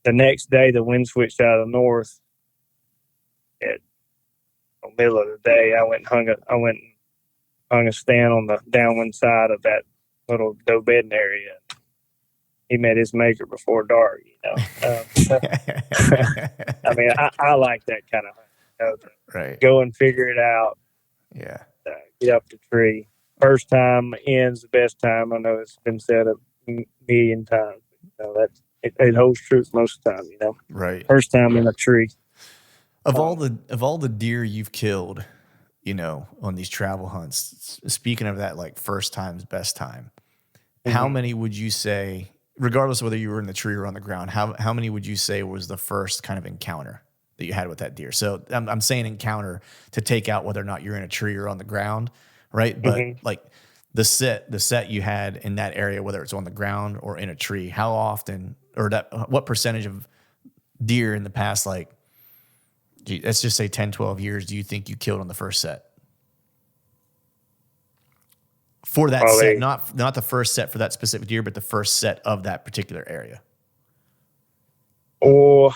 the next day the wind switched out of the north. At the middle of the day, I went and hung a stand on the downwind side of that little doe bedding area. He met his maker before dark. I mean, I like that kind of hunt, to Right. go and figure it out, Yeah. get up the tree. First time ends the best time. I know it's been said a million times. It holds truth most of the time. Right. First time in a tree. Of all the deer you've killed, on these travel hunts, speaking of that, like first time's best time, how Mm-hmm. many would you say, regardless of whether you were in the tree or on the ground, how many would you say was the first kind of encounter that you had with that deer? So I'm saying encounter to take out whether or not you're in a tree or on the ground, right? But Mm-hmm. like the set you had in that area, whether it's on the ground or in a tree, how often or what percentage of deer in the past, like, let's just say 10, 12 years, do you think you killed on the first set? For that set, Probably, not the first set for that specific deer, but the first set of that particular area. or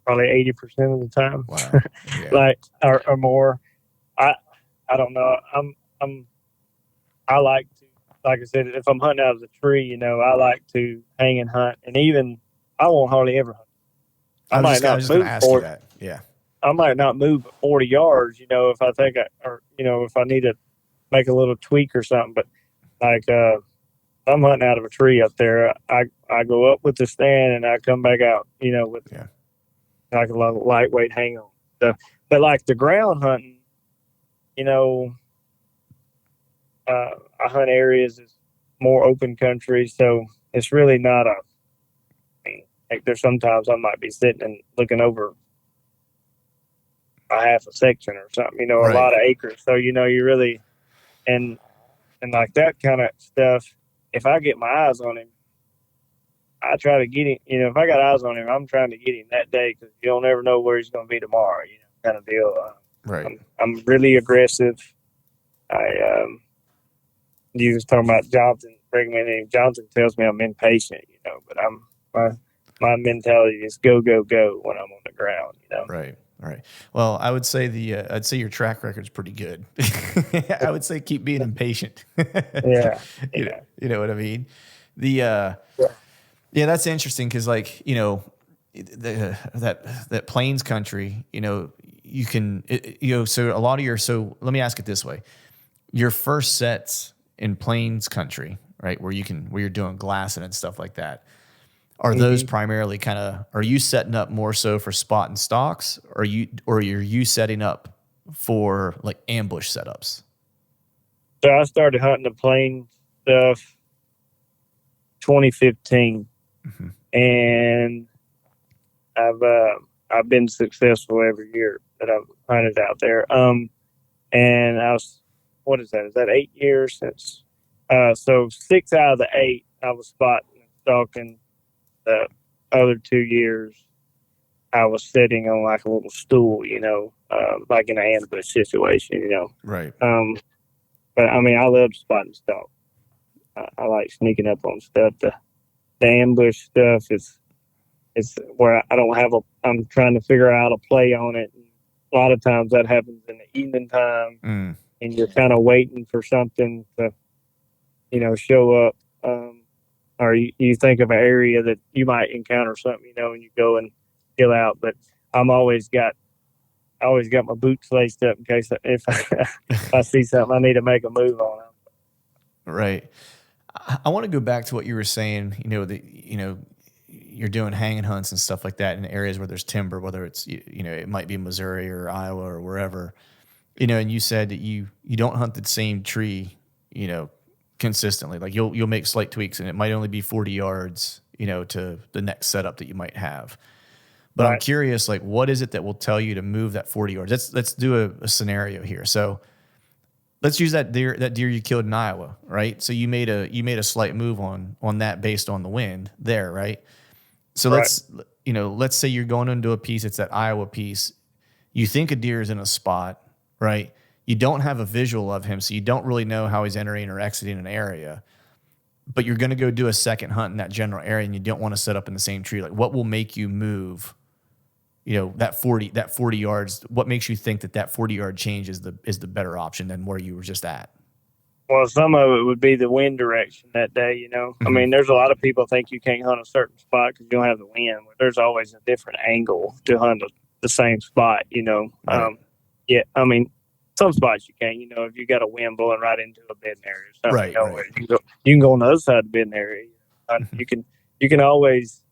probably 80% of the time, Wow. Yeah. like or more. I I don't know. I like to, like I said, if I'm hunting out of the tree, I like to hang and hunt, and even I won't hardly ever hunt. I might I not was just going to move ask you for that. Yeah. I might not move 40 yards, if I think if I need to make a little tweak or something. But like, I'm hunting out of a tree up there. I go up with the stand and I come back out, with Yeah. like a little lightweight hang on. So, but like the ground hunting, you know, I hunt areas that's more open country. So it's really not I mean, like there's sometimes I might be sitting and looking over a half a section or something, a lot Right. of acres. So, you really, and like that kind of stuff, if I get my eyes on him, I try to get him. If I got eyes on him, I'm trying to get him that day because you don't ever know where he's going to be tomorrow. Kind of deal. Right. I'm really aggressive. I you was talking about Johnson recommending him. Johnson tells me I'm impatient. But my mentality is go go go when I'm on the ground. Right. Right. Well, I would say I'd say your track record's pretty good. I would say keep being impatient. Yeah, you know, yeah, you know what I mean? The yeah. Yeah, that's interesting because, like, that plains country, you can, so a lot of so let me ask it this way: your first sets in plains country, right, where you're doing glassing and stuff like that, are those Mm-hmm. primarily are you setting up more so for spot and stalks, or are you setting up for like ambush setups? So I started hunting the plain stuff 2015, Hmm. and I've been successful every year that I've hunted out there. And I was what is that? Is that 8 years since? So 6 out of the 8, I was spotting and stalking. The other 2 years, I was sitting on like a little stool, like in an ambush situation. Right. But I mean, I love spot and stalk. I like sneaking up on stuff. The ambush stuff is it's where I don't have a. I'm trying to figure out a play on it. And a lot of times that happens in the evening time, Mm. and you're kind of waiting for something to, show up. Or you think of an area that you might encounter something, and you go and chill out. But I'm I always got my boots laced up in case if I see something I need to make a move on. Right. I want to go back to what you were saying, you're doing hanging hunts and stuff like that in areas where there's timber, whether it's, it might be Missouri or Iowa or wherever, and you said that you don't hunt the same tree, consistently. Like you'll make slight tweaks and it might only be 40 yards, to the next setup that you might have. But I'm Right, curious, like, what is it that will tell you to move that 40 yards? Let's do a scenario here. So let's use that deer you killed in Iowa, right? So you made a slight move on that based on the wind there, right? So right, let's say you're going into a piece, it's that Iowa piece. You think a deer is in a spot, right? You don't have a visual of him, so you don't really know how he's entering or exiting an area. But you're going to go do a second hunt in that general area, and you don't want to set up in the same tree. Like, what will make you move? That 40 yards. What makes you think that 40-yard change is the better option than where you were just at? Well, some of it would be the wind direction that day. I Hmm. mean, there's a lot of people think you can't hunt a certain spot because you don't have the wind. But there's always a different angle to hunt the same spot. Right. Yeah, I mean, some spots you can. If you got a wind blowing right into a bedding area or something, Right. Right. you can go on the other side of the bedding area. You can always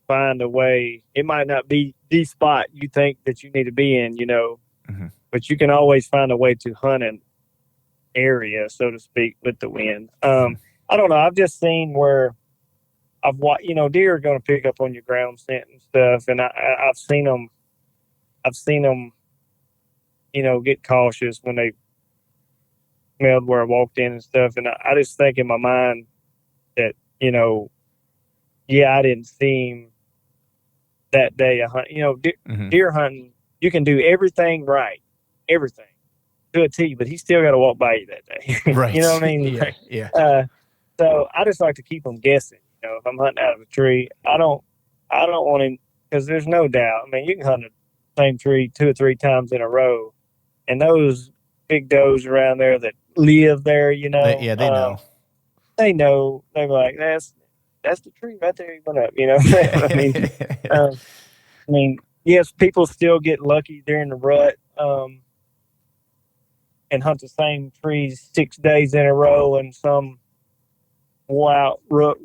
find a way. It might not be the spot you think that you need to be in, Hmm. but you can always find a way to hunt an area, so to speak, with the wind. Hmm. I don't know. I've just seen where I've watched. Deer are going to pick up on your ground scent and stuff, and I've seen them. I've seen them, get cautious when they smelled where I walked in and stuff. And I just think in my mind that yeah, I didn't see him that day. I hunt, Hmm. deer hunting. You can do everything right, everything to a T, but he still got to walk by you that day. You know Right. what I mean? Yeah. Yeah. Uh, so I just like to keep them guessing. If I'm hunting out of a tree, I don't want him because there's no doubt. I mean, you can hunt the same tree 2 or 3 times in a row, and those big does around there that live there, They know. they know. They're like, that's the tree right there. You went up. I mean, uh, yes, people still get lucky during the rut. And hunt the same trees 6 days in a row, and some wild rut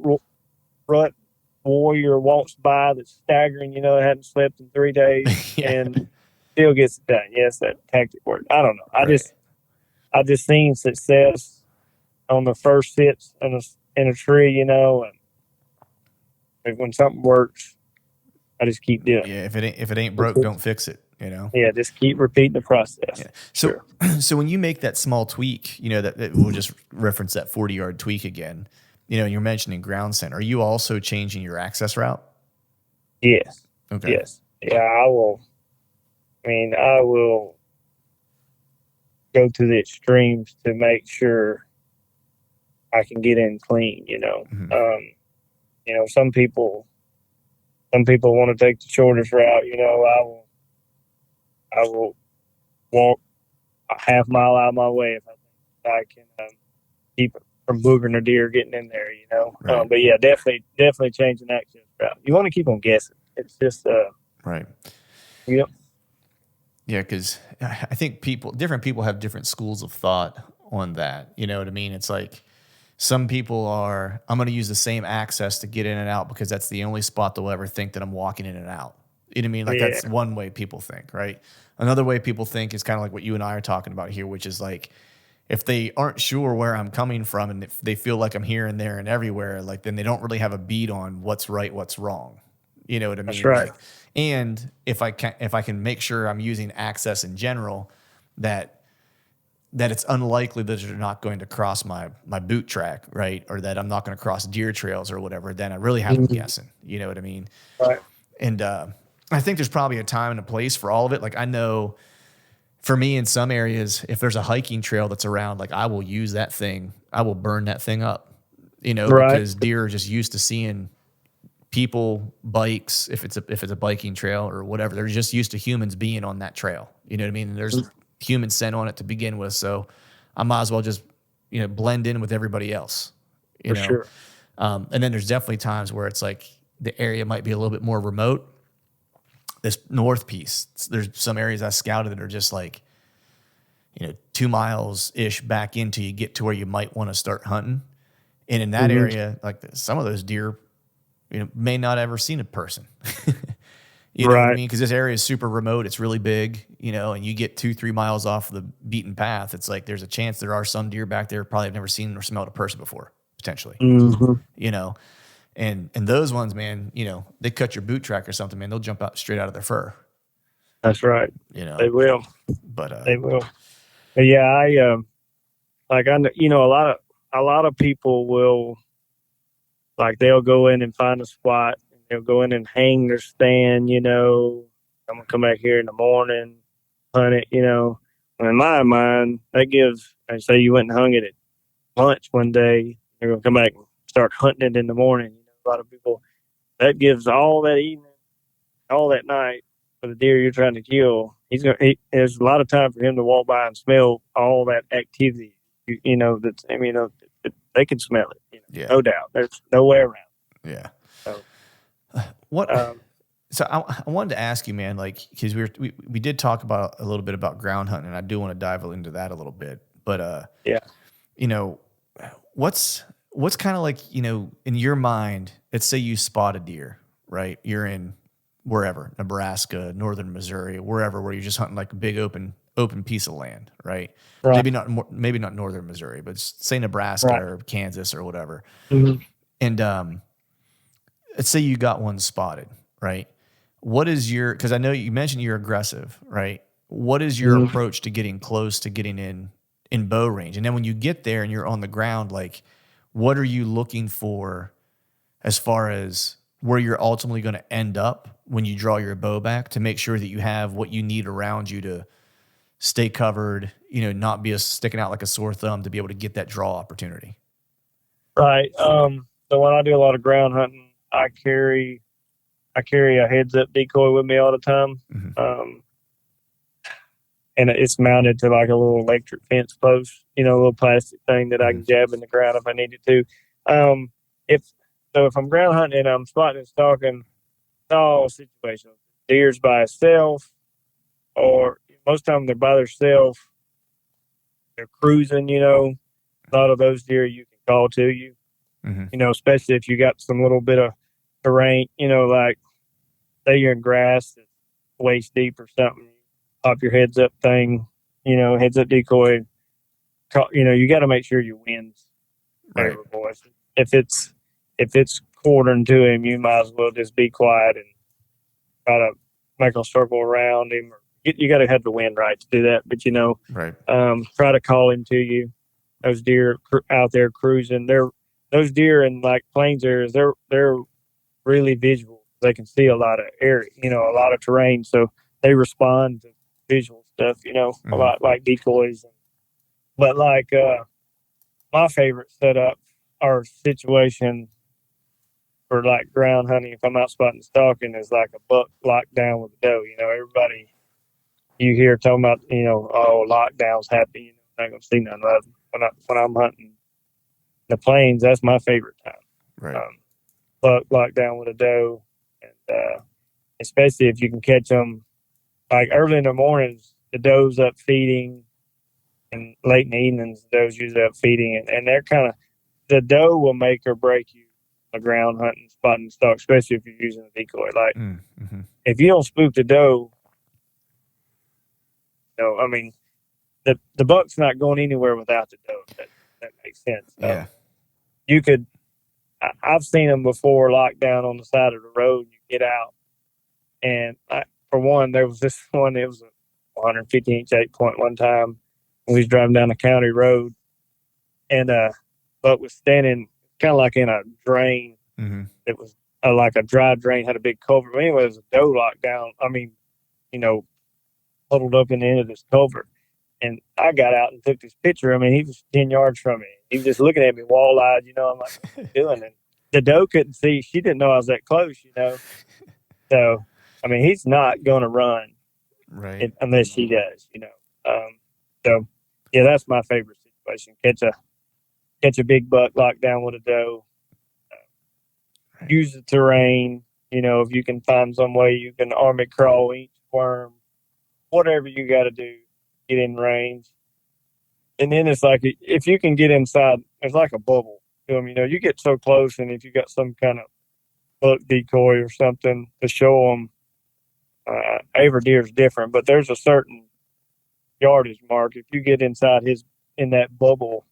warrior walks by that's staggering, hadn't slept in 3 days Yeah. and still gets it done. Yes, that tactic worked. I don't know. Right. I just seen success on the first hits in a tree, and when something works, I just keep doing Yeah. If it ain't broke, it. don't fix it. You know. Yeah, just keep repeating the process. Yeah. So Sure. so when you make that small tweak, that we'll just reference that 40-yard tweak again. You're mentioning ground scent. Are you also changing your access route? Yes. Okay. Yes. Yeah, I will. I will go to the extremes to make sure I can get in clean. Hmm. Some people want to take the shortest route. I will walk a half mile out of my way if I think I can keep it from boogering a deer getting in there. Right. But yeah, definitely changing access route. You want to keep them guessing. It's just Right. you know, Yeah, because I think different people have different schools of thought on that. You know what I mean? It's like some people are, I'm going to use the same access to get in and out because that's the only spot they'll ever think that I'm walking in and out. You know what I mean? Like yeah, that's one way people think, right? Another way people think is kind of like what you and I are talking about here, which is like if they aren't sure where I'm coming from and if they feel like I'm here and there and everywhere, like then they don't really have a beat on what's right, what's wrong. You know what I that's mean? right. Like, and if I can make sure I'm using access in general, that that it's unlikely that they're not going to cross my boot track, right? Or that I'm not going to cross deer trails or whatever, then I really have them guessing. You know what I mean? Right. And I think there's probably a time and a place for all of it. Like I know for me in some areas, if there's a hiking trail that's around, like I will use that thing. I will burn that thing up, Right. because deer are just used to seeing people, bikes, if it's a biking trail or whatever. They're just used to humans being on that trail. You know what I mean? And there's human scent on it to begin with, so I might as well just blend in with everybody else. You For know, sure. and then there's definitely times where it's like the area might be a little bit more remote. This north piece, there's some areas I scouted that are just like 2 miles ish back into you get to where you might want to start hunting. And in that area, like some of those deer, may not ever seen a person. You know what I Right. mean? Because this area is super remote. It's really big, and you get 2-3 miles off the beaten path. It's like there's a chance there are some deer back there probably have never seen or smelled a person before, potentially. Mm-hmm. You know, and those ones, man, they cut your boot track or something, man. They'll jump out straight out of their fur. That's right. You know, They will. but They will. But yeah, like I know a lot of people will, like, they'll go in and find a spot and they'll go in and hang their stand. I'm gonna come back here in the morning, hunt it. And in my mind, that gives. I say you went and hung it at lunch one day. You're gonna come back and start hunting it in the morning. A lot of people, that gives all that evening, all that night for the deer you're trying to kill. There's a lot of time for him to walk by and smell all that activity. That's, they can smell it. yeah, No doubt. There's no way around. yeah. So, What? um, So I wanted to ask you, man, like because we did talk about a little bit about ground hunting, and I do want to dive into that a little bit. But yeah, you know, what's kind of like in your mind? Let's say you spot a deer, right? You're in wherever, Nebraska, northern Missouri, wherever, where you're just hunting like a big open piece of land, right? right, Maybe not northern Missouri, but say Nebraska right. or Kansas or whatever. Mm-hmm. And let's say you got one spotted, right? What is because I know you mentioned you're aggressive, right? What is your Mm-hmm. approach to getting close to getting in bow range? And then when you get there and you're on the ground, like what are you looking for as far as where you're ultimately going to end up when you draw your bow back to make sure that you have what you need around you to stay covered, not be sticking out like a sore thumb to be able to get that draw opportunity. Right. So when I do a lot of ground hunting, I carry a heads up decoy with me all the time. Mm-hmm. And it's mounted to like a little electric fence post, a little plastic thing that I Mm-hmm. can jab in the ground if I needed to. Um, if if I'm ground hunting and I'm spotting and stalking, it's all situational. Deer's by itself, or most of them they're by themselves. They're cruising. A lot of those deer you can call to you. Mm-hmm. Especially if you got some little bit of terrain. Like say you're in grass that's waist deep or something. Pop your heads up thing. Heads up decoy. You got to make sure your wind's Right. favorable. If it's quartering to him, you might as well just be quiet and try to make a circle around him. You got to have the wind right to do that. But Right. try to call him to you. Those deer out there cruising. Those deer in like plains areas. They're really visual. They can see a lot of area. A lot of terrain. So they respond to visual stuff. A Mm-hmm. lot like decoys. But like my favorite setup or situation for like ground hunting, if I'm out spotting stalking, is like a buck locked down with a doe. Everybody you hear talking about, oh, lockdown's happy. Not gonna see none of them. When I'm hunting the plains, that's my favorite time. Right. Buck locked down with a doe, and especially if you can catch them like early in the mornings, the doe's up feeding, and late in the evenings, the doe's usually up feeding, and they're kind of the doe will make or break you a ground hunting, spotting stalk, especially if you're using a decoy. Like Mm-hmm. if you don't spook the doe, I mean, the buck's not going anywhere without the doe. That makes sense. Yeah. You could. I've seen them before locked down on the side of the road. You get out, and for one, there was this one. It was a 150 inch 8 point one time. We was driving down the county road, and buck was standing kind of like in a drain. Mm-hmm. It was like a dry drain, had a big culvert. But anyway, it was a doe locked down. I mean, you know, huddled up in the end of this culvert. And I got out and took this picture. I mean, he was 10 yards from me. He was just looking at me wall eyed, I'm like, what are you doing? And the doe couldn't see. She didn't know I was that close. So, I mean, he's not going to run Right. unless she does. So, yeah, that's my favorite situation. Catch a big buck locked down with a doe. Right. Use the terrain. If you can find some way you can army crawl, each worm, whatever you got to do, get in range. And then it's like if you can get inside, it's like a bubble to them. You get so close, and if you got some kind of buck decoy or something to show them, every deer is different, but there's a certain yardage mark. If you get inside in that bubble,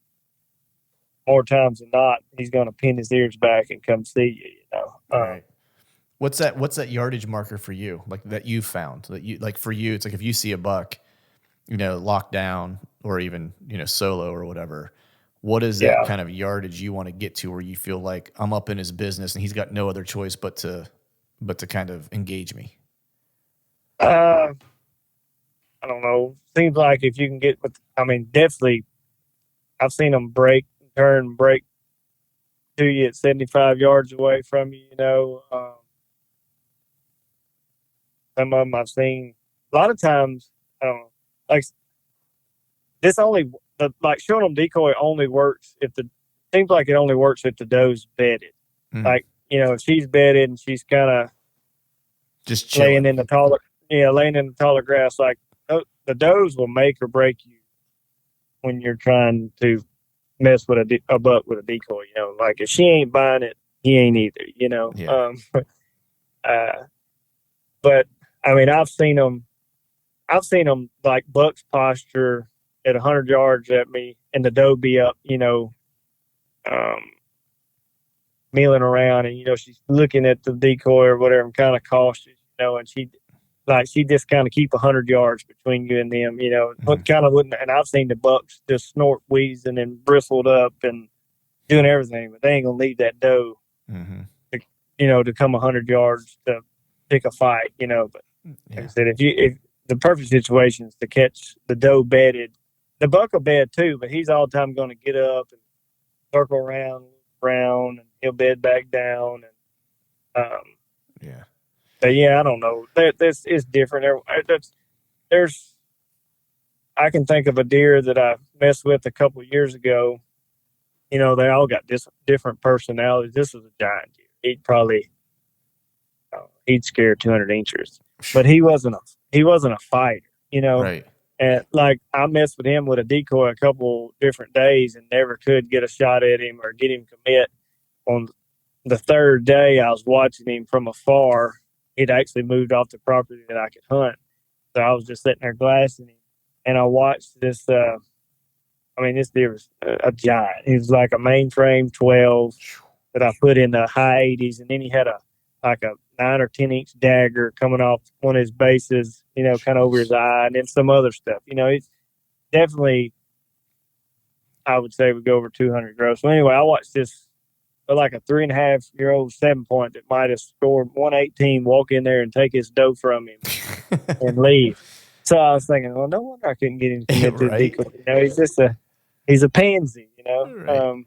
more times than not, he's going to pin his ears back and come see you. Right. What's that yardage marker for you? Like that you found that you like for you, it's like if you see a buck, locked down or even, solo or whatever, what is that Yeah. kind of yardage you want to get to where you feel like I'm up in his business and he's got no other choice but to kind of engage me? I don't know. Seems like if you can get definitely I've seen them break to you at 75 yards away from you. Some of them I've seen. A lot of times, I don't know. Like this showing them decoy only works seems like it only works if the doe's bedded. Mm. Like if she's bedded and she's kind of just chilling. laying in the taller grass. Like the does will make or break you when you're trying to mess with a buck with a decoy. Like if she ain't buying it, he ain't either. Yeah. But I mean, I've seen them like buck's posture at 100 yards at me, and the doe be up, milling around, and she's looking at the decoy or whatever, and kind of cautious, and she just kind of keep 100 yards between you and them, Mhm. kind of wouldn't. And I've seen the bucks just snort, wheezing, and bristled up and doing everything, but they ain't gonna leave that doe, Mm-hmm. to come 100 yards to pick a fight, But like I said, if the perfect situation is to catch the doe bedded, the buck will bed too, but he's all the time going to get up and circle around, and he'll bed back down, and Yeah. but yeah, I don't know. This is different. There's I can think of a deer that I messed with a couple of years ago. They all got different personalities. This was a giant deer. He'd scare 200 inchers, but he wasn't a fighter. Right. And like I messed with him with a decoy a couple different days and never could get a shot at him or get him commit. On the third day, I was watching him from afar. He'd actually moved off the property that I could hunt, so I was just sitting there glassing him, and I watched this. This deer was a giant. He was like a mainframe 12 that I put in the high 80s, and then he had a 9 or 10 inch dagger coming off one of his bases, kind of over his eye, and then some other stuff. It's definitely, I would say, would go over 200 gross. So anyway, I watched this like a 3.5-year-old 7-point that might have scored 118 walk in there and take his doe from him and leave. So I was thinking, well, no wonder I couldn't get him to commit to the Right. decoy. He's just he's a pansy. Right.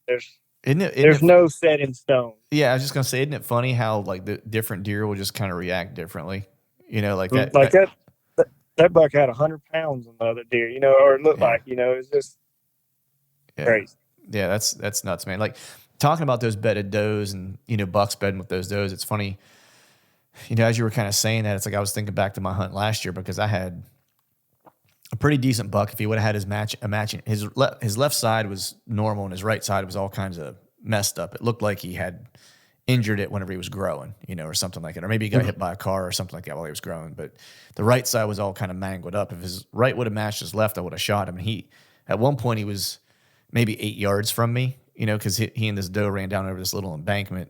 There's no set in stone. Yeah, I was just gonna say, isn't it funny how like the different deer will just kind of react differently? Like that. Like that buck had 100 pounds on the other deer, or it looked like, it's just crazy. Yeah, that's nuts, man. Like talking about those bedded does and bucks bedding with those does. It's funny, as you were kind of saying that, it's like I was thinking back to my hunt last year because I had a pretty decent buck. If he would have had his left side was normal and his right side was all kinds of messed up. It looked like he had injured it whenever he was growing, or something like it. Or maybe he got hit by a car or something like that while he was growing. But the right side was all kind of mangled up. If his right would have matched his left, I would have shot him. And at one point, he was maybe 8 yards from me, because he and this doe ran down over this little embankment,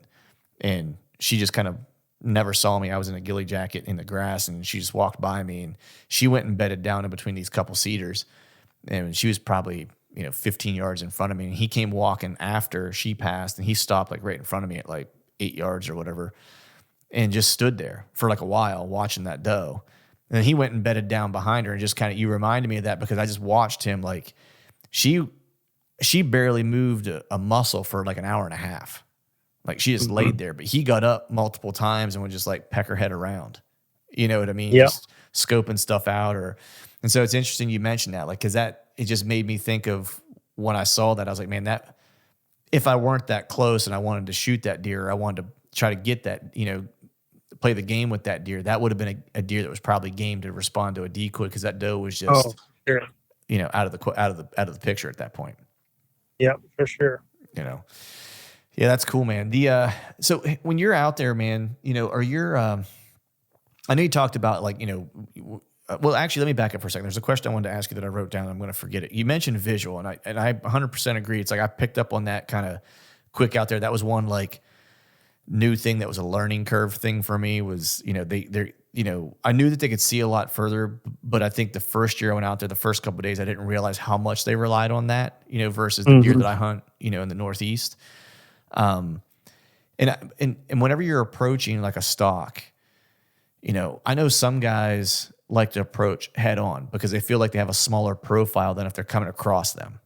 and she just kind of never saw me. I was in a ghillie jacket in the grass, and she just walked by me, and she went and bedded down in between these couple cedars, and she was probably 15 yards in front of me, and he came walking after she passed, and he stopped like right in front of me at like 8 yards or whatever, and just stood there for like a while watching that doe. And then he went and bedded down behind her, and just kind of, you reminded me of that because I just watched him. Like she she barely moved a muscle for like an hour and a half. Like she just Mm-hmm. laid there, but he got up multiple times and would just like peck her head around. You know what I mean? Yeah. Just scoping stuff out. And so it's interesting you mentioned that, like, cause it just made me think of when I saw that, I was like, man, that if I weren't that close and I wanted to shoot that deer, I wanted to try to get that, play the game with that deer, that would have been a deer that was probably game to respond to a decoy. Cause that doe was Oh, just, sure. out of the picture at that point, Yeah, for sure. you know? Yeah, that's cool, man. So when you're out there, man, are your I know you talked about like, well, actually, let me back up for a second. There's a question I wanted to ask you that I wrote down. I'm going to forget it. You mentioned visual, and I 100% agree. It's like I picked up on that kind of quick out there. That was one like new thing that was a learning curve thing for me. Was I knew that they could see a lot further, but I think the first year I went out there, the first couple of days, I didn't realize how much they relied on that, versus the deer Mm-hmm. that I hunt, in the Northeast. Um, and whenever you're approaching like a stock, I know some guys like to approach head on because they feel like they have a smaller profile than if they're coming across them.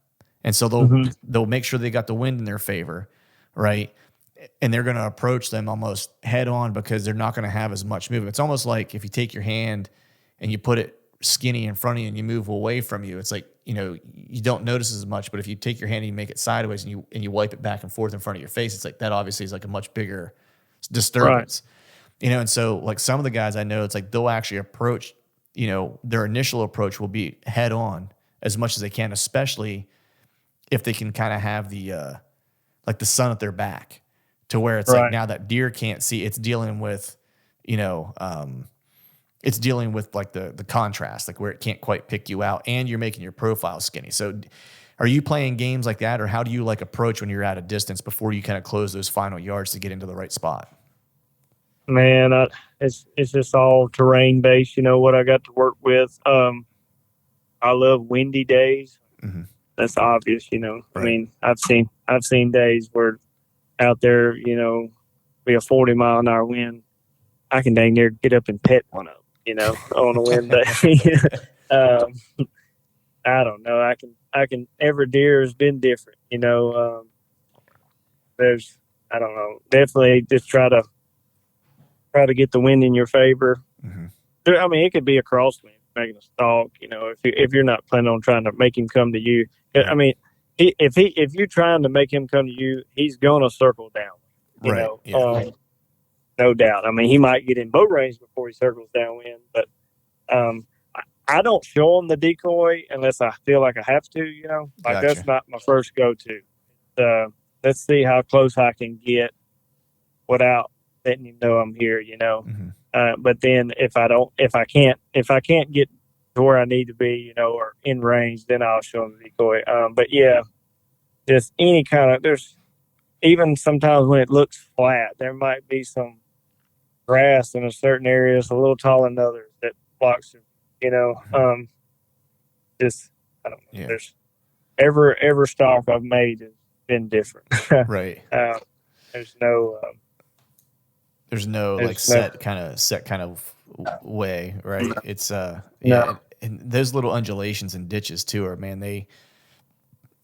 And so they'll Mm-hmm. they'll make sure they got the wind in their favor, right? And they're going to approach them almost head on because they're not going to have as much movement. It's almost like if you take your hand and you put it skinny in front of you and you move away from you, it's like, you don't notice as much, but if you take your hand and you make it sideways and you wipe it back and forth in front of your face, it's like that obviously is like a much bigger Right. disturbance. And so like some of the guys I know, it's like they'll actually approach, their initial approach will be head on as much as they can, especially if they can kind of have like the sun at their back to where it's like Right. now that deer can't see, it's dealing with, you know, it's dealing with like the contrast, like where it can't quite pick you out and you're making your profile skinny. So are you playing games like that, or how do you like approach when you're at a distance before you kind of close those final yards to get into the right spot? Man, it's just all terrain based. You know what I got to work with. I love windy days. Mm-hmm. That's obvious. I Right. mean, I've seen days where out there, be a 40-mile-an-hour wind. I can dang near get up and pet one of them. On a wind day. um, I don't know. I can. Every deer has been different. There's. I don't know. Definitely, just try to get the wind in your favor. Mm-hmm. I mean, it could be a crosswind making a stalk. If you're not planning on trying to make him come to you. I Right. mean, if you're trying to make him come to you, he's gonna circle down. You Right. know, Yeah. um, no doubt. I mean, he might get in bow range before he circles downwind, but um, I don't show him the decoy unless I feel like I have to. Like that's Gotcha. not my first go-to. Let's see how close I can get without letting him know I'm here. Mm-hmm. But then if I can't get to where I need to be, or in range, then I'll show him the decoy. But yeah, just any kind of there's even sometimes when it looks flat, there might be some grass in a certain areas a little taller than others that blocks it. Mm-hmm. Just I don't know. Yeah. There's every stalk I've made has been different. Right. uh, there's no There's no like there's no set kind of way, right? It's yeah, no. and those little undulations and ditches too are, man, I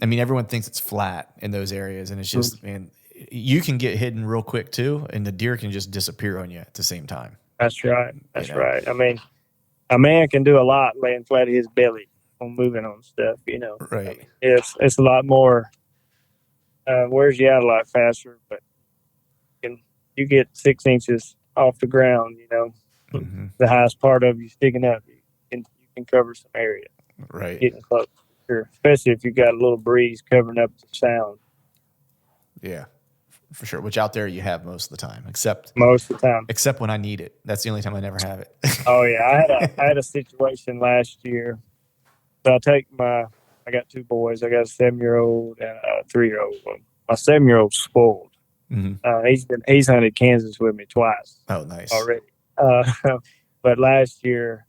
mean, everyone thinks it's flat in those areas, and it's just, man, you can get hidden real quick too, and the deer can just disappear on you at the same time. That's right. You That's know, right. I mean, a man can do a lot laying flat his belly on moving on stuff. I right? mean, it's a lot more. Wears you out a lot faster, but you get 6 inches off the ground. Hmm. The highest part of you sticking up, you can cover some area Right. getting close. Sure, especially if you got a little breeze covering up the sound Yeah, for sure. Which out there you have most of the time, except most of the time. except when I need it. That's the only time I never have it. Oh yeah, I had a situation last year. So I got two boys. I got a 7-year-old and a 3-year-old. My 7-year-old's spoiled. Mhm. He's hunted Kansas with me twice Oh, nice. already. Uh, but last year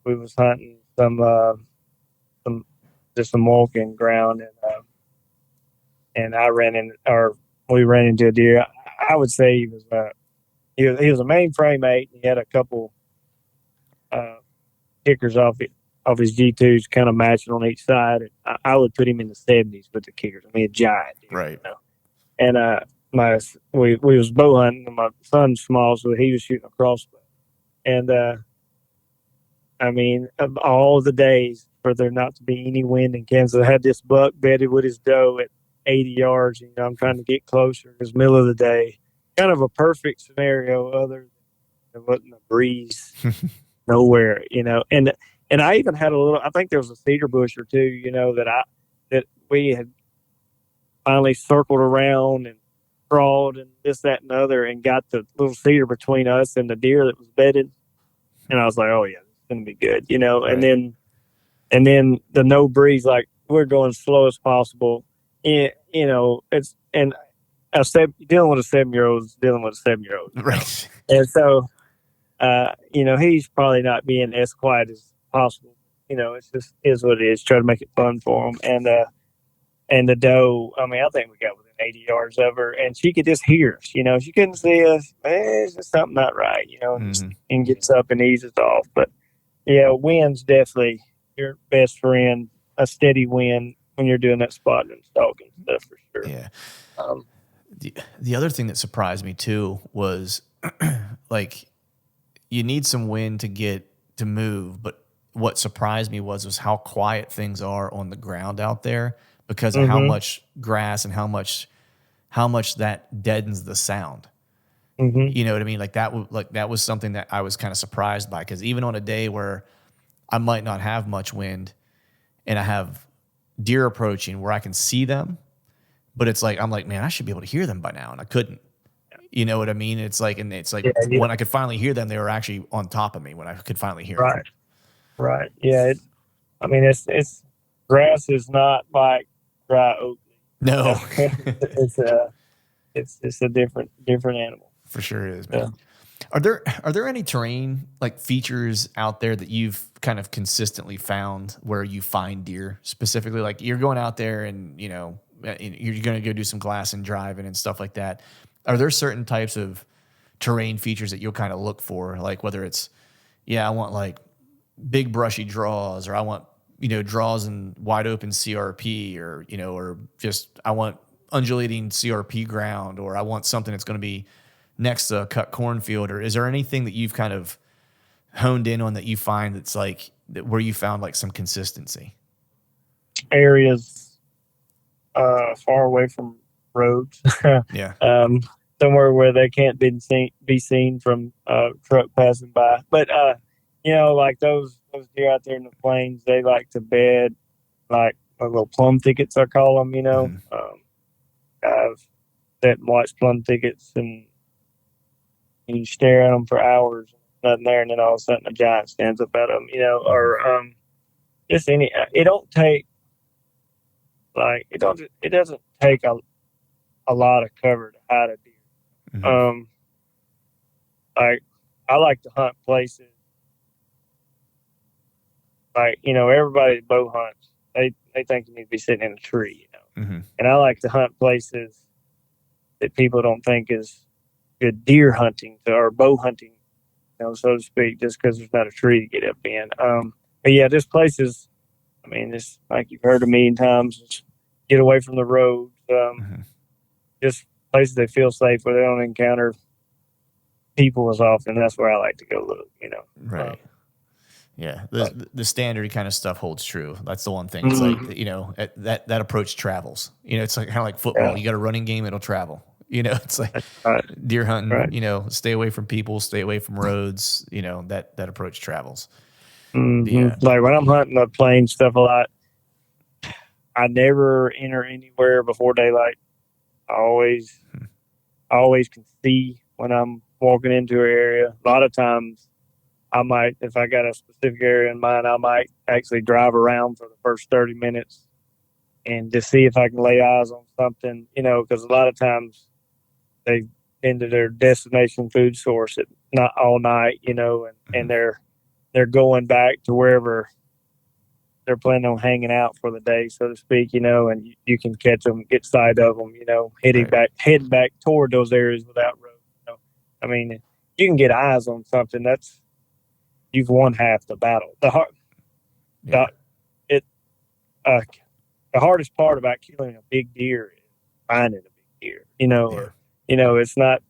we was hunting some just some walking ground, and I ran in or we ran into a deer. I would say he was a mainframe 8. He had a couple uh, kickers off his G2s, kind of matching on each side. I would put him in the 70s with the kickers. I mean, a giant deer, Right. And my we was bow hunting. And my son's small, so he was shooting a crossbow. And I mean, of all the days for there not to be any wind in Kansas, I had this buck bedded with his doe at 80 yards. I'm trying to get closer. It's middle of the day. Kind of a perfect scenario, other than there wasn't a breeze nowhere, And I even had a little. I think there was a cedar bush or two, that we had finally circled around and crawled and this, that, and the other, and got the little cedar between us and the deer that was bedded. And I was like, oh yeah, it's gonna be good. Right. And then the no breeze, like we're going slow as possible. It's and dealing with a 7-year old is dealing with a 7-year old. Right. And so, he's probably not being as quiet as possible. It's just is what it is. Try to make it fun for him. And the doe, I mean, I think we got within 80 yards of her, and she could just hear us. She couldn't see us. There's just something not right, and gets up and eases off. But yeah, wind's definitely your best friend. A steady wind when you're doing that spotting and stalking stuff for sure. Yeah. Um, The other thing that surprised me too was like you need some wind to get to move, but what surprised me was how quiet things are on the ground out there because of how mm-hmm, much grass and how much that deadens the sound. mm-hmm, You know what I mean? That was something that I was kind of surprised by because even on a day where I might not have much wind and I have deer approaching where I can see them, but it's like I'm like, man, I should be able to hear them by now, and I couldn't. You know what I mean? It's like yeah, yeah, when I could finally hear them, they were actually on top of me when I could finally hear them. right, right. Yeah, I mean, it's grass is not like dry oak. No, It's a different animal. for sure it is, Yeah. man. Are there any terrain like features out there that you've kind of consistently found where you find deer specifically? Like you're going out there and you're going to go do some glass and driving and stuff like that. Are there certain types of terrain features that you'll kind of look for, like whether it's I want like big brushy draws, or I want draws in wide open CRP, or just I want undulating CRP ground, or I want something that's going to be next to a cut cornfield? Or is there anything that you've kind of honed in on that you find that's like where you found like some consistency? Areas far away from roads, Yeah. um, somewhere where they can't be seen from truck passing by. But like those deer out there in the plains, they like to bed like little plum thickets, I call them. Mhm. I've sat and watched plum thickets, and you stare at them for hours, nothing there, and then all of a sudden a giant stands up at them. Mhm. Or just any. It don't take like it don't. It doesn't take a lot of cover to hide a deer. Mhm. Like I like to hunt places like everybody bow hunts. They think you need to be sitting in a tree, Mhm. and I like to hunt places that people don't think is good deer hunting or bow hunting, so to speak, just because there's not a tree to get up in. But yeah, this places. I mean, this like you've heard a million times. Just get away from the roads. Mhm. Just places they feel safe where they don't encounter people as often. That's where I like to go look. Right. Yeah, But, the standard kind of stuff holds true. That's the one thing. It's like mm-hmm. that approach travels. It's like kind of like football. Yeah, You got a running game, it'll travel. It's like that's right. deer hunting. Right. Stay away from people, stay away from roads. That approach travels. The Like when I'm hunting the plain stuff a lot, I never enter anywhere before daylight. I always, I always can see when I'm walking into an area. A lot of times, I might, if I got a specific area in mind, I might actually drive around for the first 30 minutes and just see if I can lay eyes on something. Because a lot of times they've been to their destination food source at not all night, and Mhm. they're going back to wherever they're planning on hanging out for the day, so to speak, and you can catch them, get sight of them, Right. heading back toward those areas without roads. I mean, you can get eyes on something. That's you've won half the battle. The Yeah. it uh, the hardest part about killing a big deer is finding a big deer. Yeah. It's not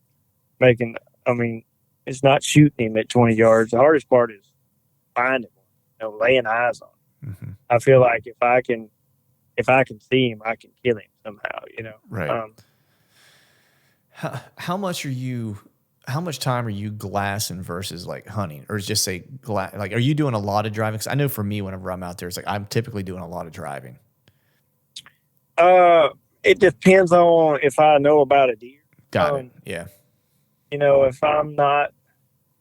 making. I mean, it's not shooting him at 20 yards. The hardest part is finding one. Laying eyes on him. Hmm. I feel like if I can see him, I can kill him somehow. Right. How much are you? How much time are you glassing versus like hunting, or just say glass? Like, are you doing a lot of driving? Because I know for me, whenever I'm out there, it's like I'm typically doing a lot of driving. Uh, it depends on if I know about a deer. Got it. Um, Yeah. if I'm not,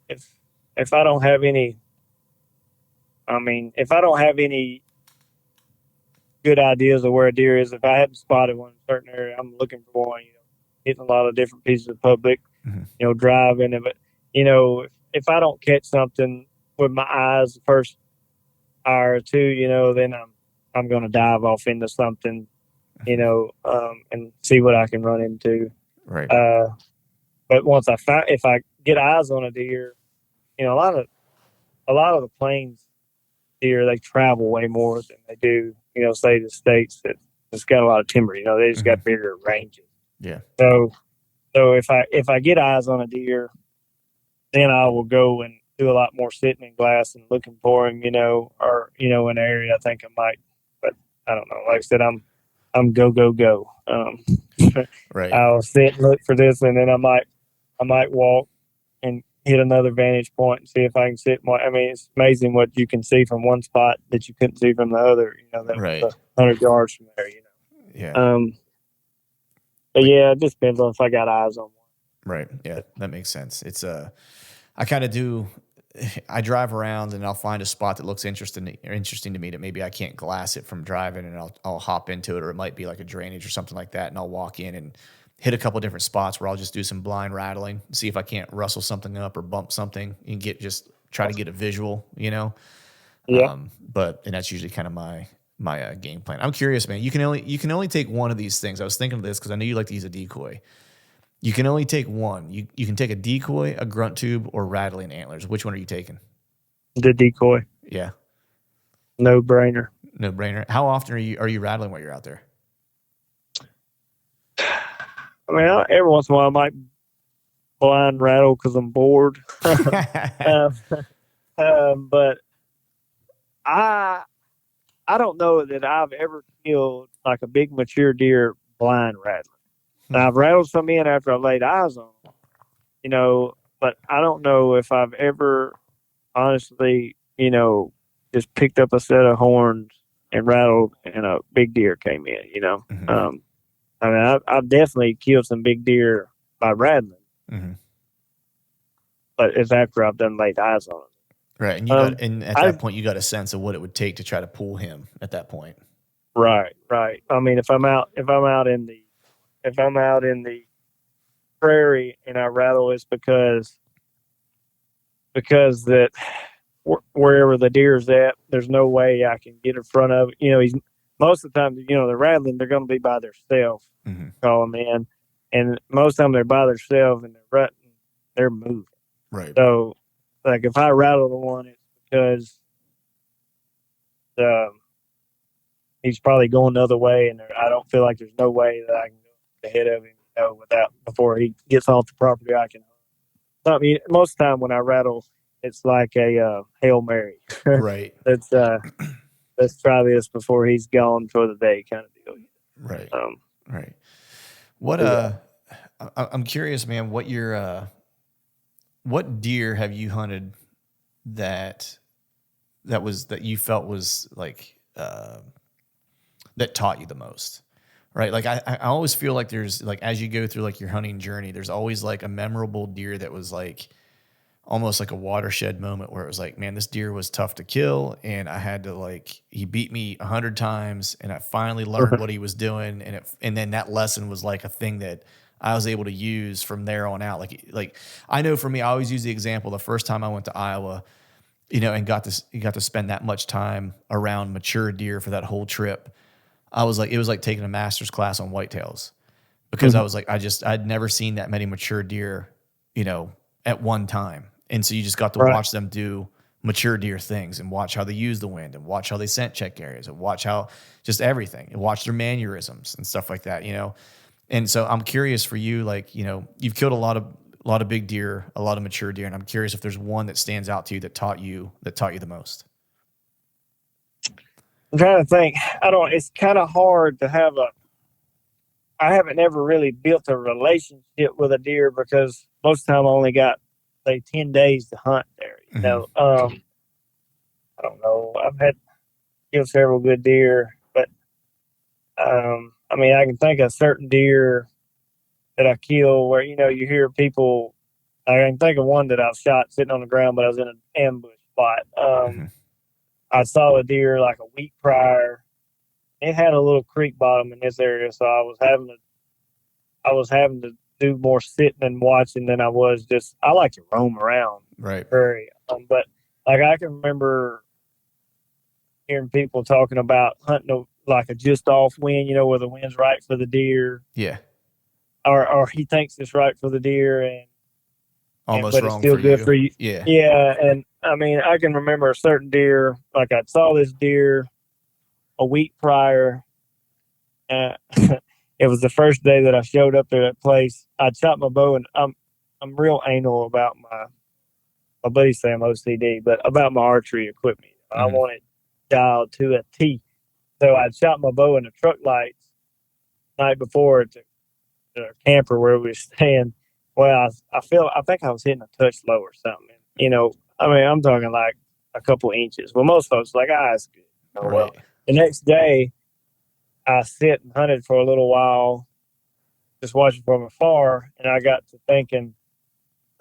if I don't have any, I mean, if I don't have any good ideas of where a deer is, if I haven't spotted one in a certain area, I'm looking for one. Hitting a lot of different pieces of public, Hmm. driving. But if I don't catch something with my eyes the first hour or two, then I'm going to dive off into something, and see what I can run into. Right. Uh, but if I get eyes on a deer, a lot of the plains deer, they travel way more than they do, say the states that it's got a lot of timber. They just Hmm. got bigger ranges. Yeah. So if I get eyes on a deer, then I will go and do a lot more sitting in glass and looking for him, or an area I think I might. But I don't know. Like I said, I'm go go go. Right. I'll sit and look for this, and then I might walk and hit another vantage point and see if I can sit more. I mean, it's amazing what you can see from one spot that you couldn't see from the other. That Right. was 100 yards from there. Yeah. But Like, yeah, it just depends on if I got eyes on right. Yeah. one. That makes sense. It's I kind of do. I drive around and I'll find a spot that looks interesting to me that maybe I can't glass it from driving, and I'll hop into it, or it might be like a drainage or something like that, and I'll walk in and hit a couple different spots where I'll just do some blind rattling, see if I can't rustle something up or bump something and just try to get a visual. Yeah, But that's usually kind of my game plan. I'm curious, man. You can only take one of these things. I was thinking of this because I know you like to use a decoy. You can only take one. You can take a decoy, a grunt tube, or rattling antlers. Which one are you taking? the decoy, Yeah, no brainer. no brainer. How often are you rattling while you're out there? I mean, every once in a while I might blind rattle because I'm bored. um, but I I don't know that I've ever killed like a big mature deer blind rattling. Hmm. Now I've rattled some in after I laid eyes on them, but I don't know if I've ever honestly, just picked up a set of horns and rattled and a big deer came in. Hmm. I mean, I've definitely killed some big deer by rattling, Hmm. but it's after I've done laid eyes on Right, and them. at I that point you got a sense of what it would take to try to pull him at that point. Right, right. I mean, if I'm out in the prairie and I rattle, it's because that wherever the deer's at, there's no way I can get in front of it. He's most of the time, they're rattling. They're going to be by themselves. Hmm. Call them in, and most of the time they're by themselves and they're rutting. They're moving. Right, So, like if I rattle the one, it's because um, he's probably going the other way, and I don't feel like there's no way that I can go ahead of him, without before he gets off the property. I can. I mean, most of the time when I rattle, it's like a hail mary. right, let's let's try this before he's gone for the day, kind of deal. right, Um, right. What yeah. I'm curious, man. What deer have you hunted that that you felt was like that taught you the most? Right. Like I always feel like there's like as you go through like your hunting journey, there's always like a memorable deer that was like almost like a watershed moment where it was like, man, this deer was tough to kill, and I had to like he beat me 100 times, and I finally learned what he was doing, and then that lesson was like a thing that I was able to use from there on out. Like I know for me, I always use the example the first time I went to Iowa, and got to spend that much time around mature deer for that whole trip. It was like taking a master's class on whitetails because I Mhm. was like, I'd never seen that many mature deer, at one time. And so you just got to Right. watch them do mature deer things and watch how they use the wind and watch how they scent check areas and watch how just everything and watch their mannerisms and stuff like that. And so I'm curious for you, like, you've killed a lot of big deer, a lot of mature deer, and I'm curious if there's one that stands out to you that taught you the most. I'm trying to think. It's kind of hard to have I haven't ever really built a relationship with a deer because most of the time I only got, say, 10 days to hunt there. Mm-hmm. I don't know. I've had killed several good deer, but I mean, I can think of certain deer that I kill where, you hear people. I can think of one that I've shot sitting on the ground, but I was in an ambush spot. Mm-hmm. I saw a deer like a week prior. It had a little creek bottom in this area, so I was having to do more sitting and watching than I was just. I like to roam around Right. very, but like I can remember hearing people talking about hunting like a just off wind, where the wind's right for the deer, Yeah. or he thinks it's right for the deer, and Almost but it's wrong still for good you. for you. Yeah. Yeah, and I mean I can remember a certain deer. Like I saw this deer a week prior. Uh, it was the first day that I showed up at that place. I shot my bow, and I'm real anal about my buddies say I'm OCD, but about my archery equipment. I Mm-hmm. want it dialed to a T. So I shot my bow in the truck lights night before at the camper where we were staying. Well, I think I was hitting a touch low or something. I mean, I'm talking like a couple inches. Well, most folks are like, it's good. Well, Right. the next day I sit and hunted for a little while, just watching from afar, and I got to thinking,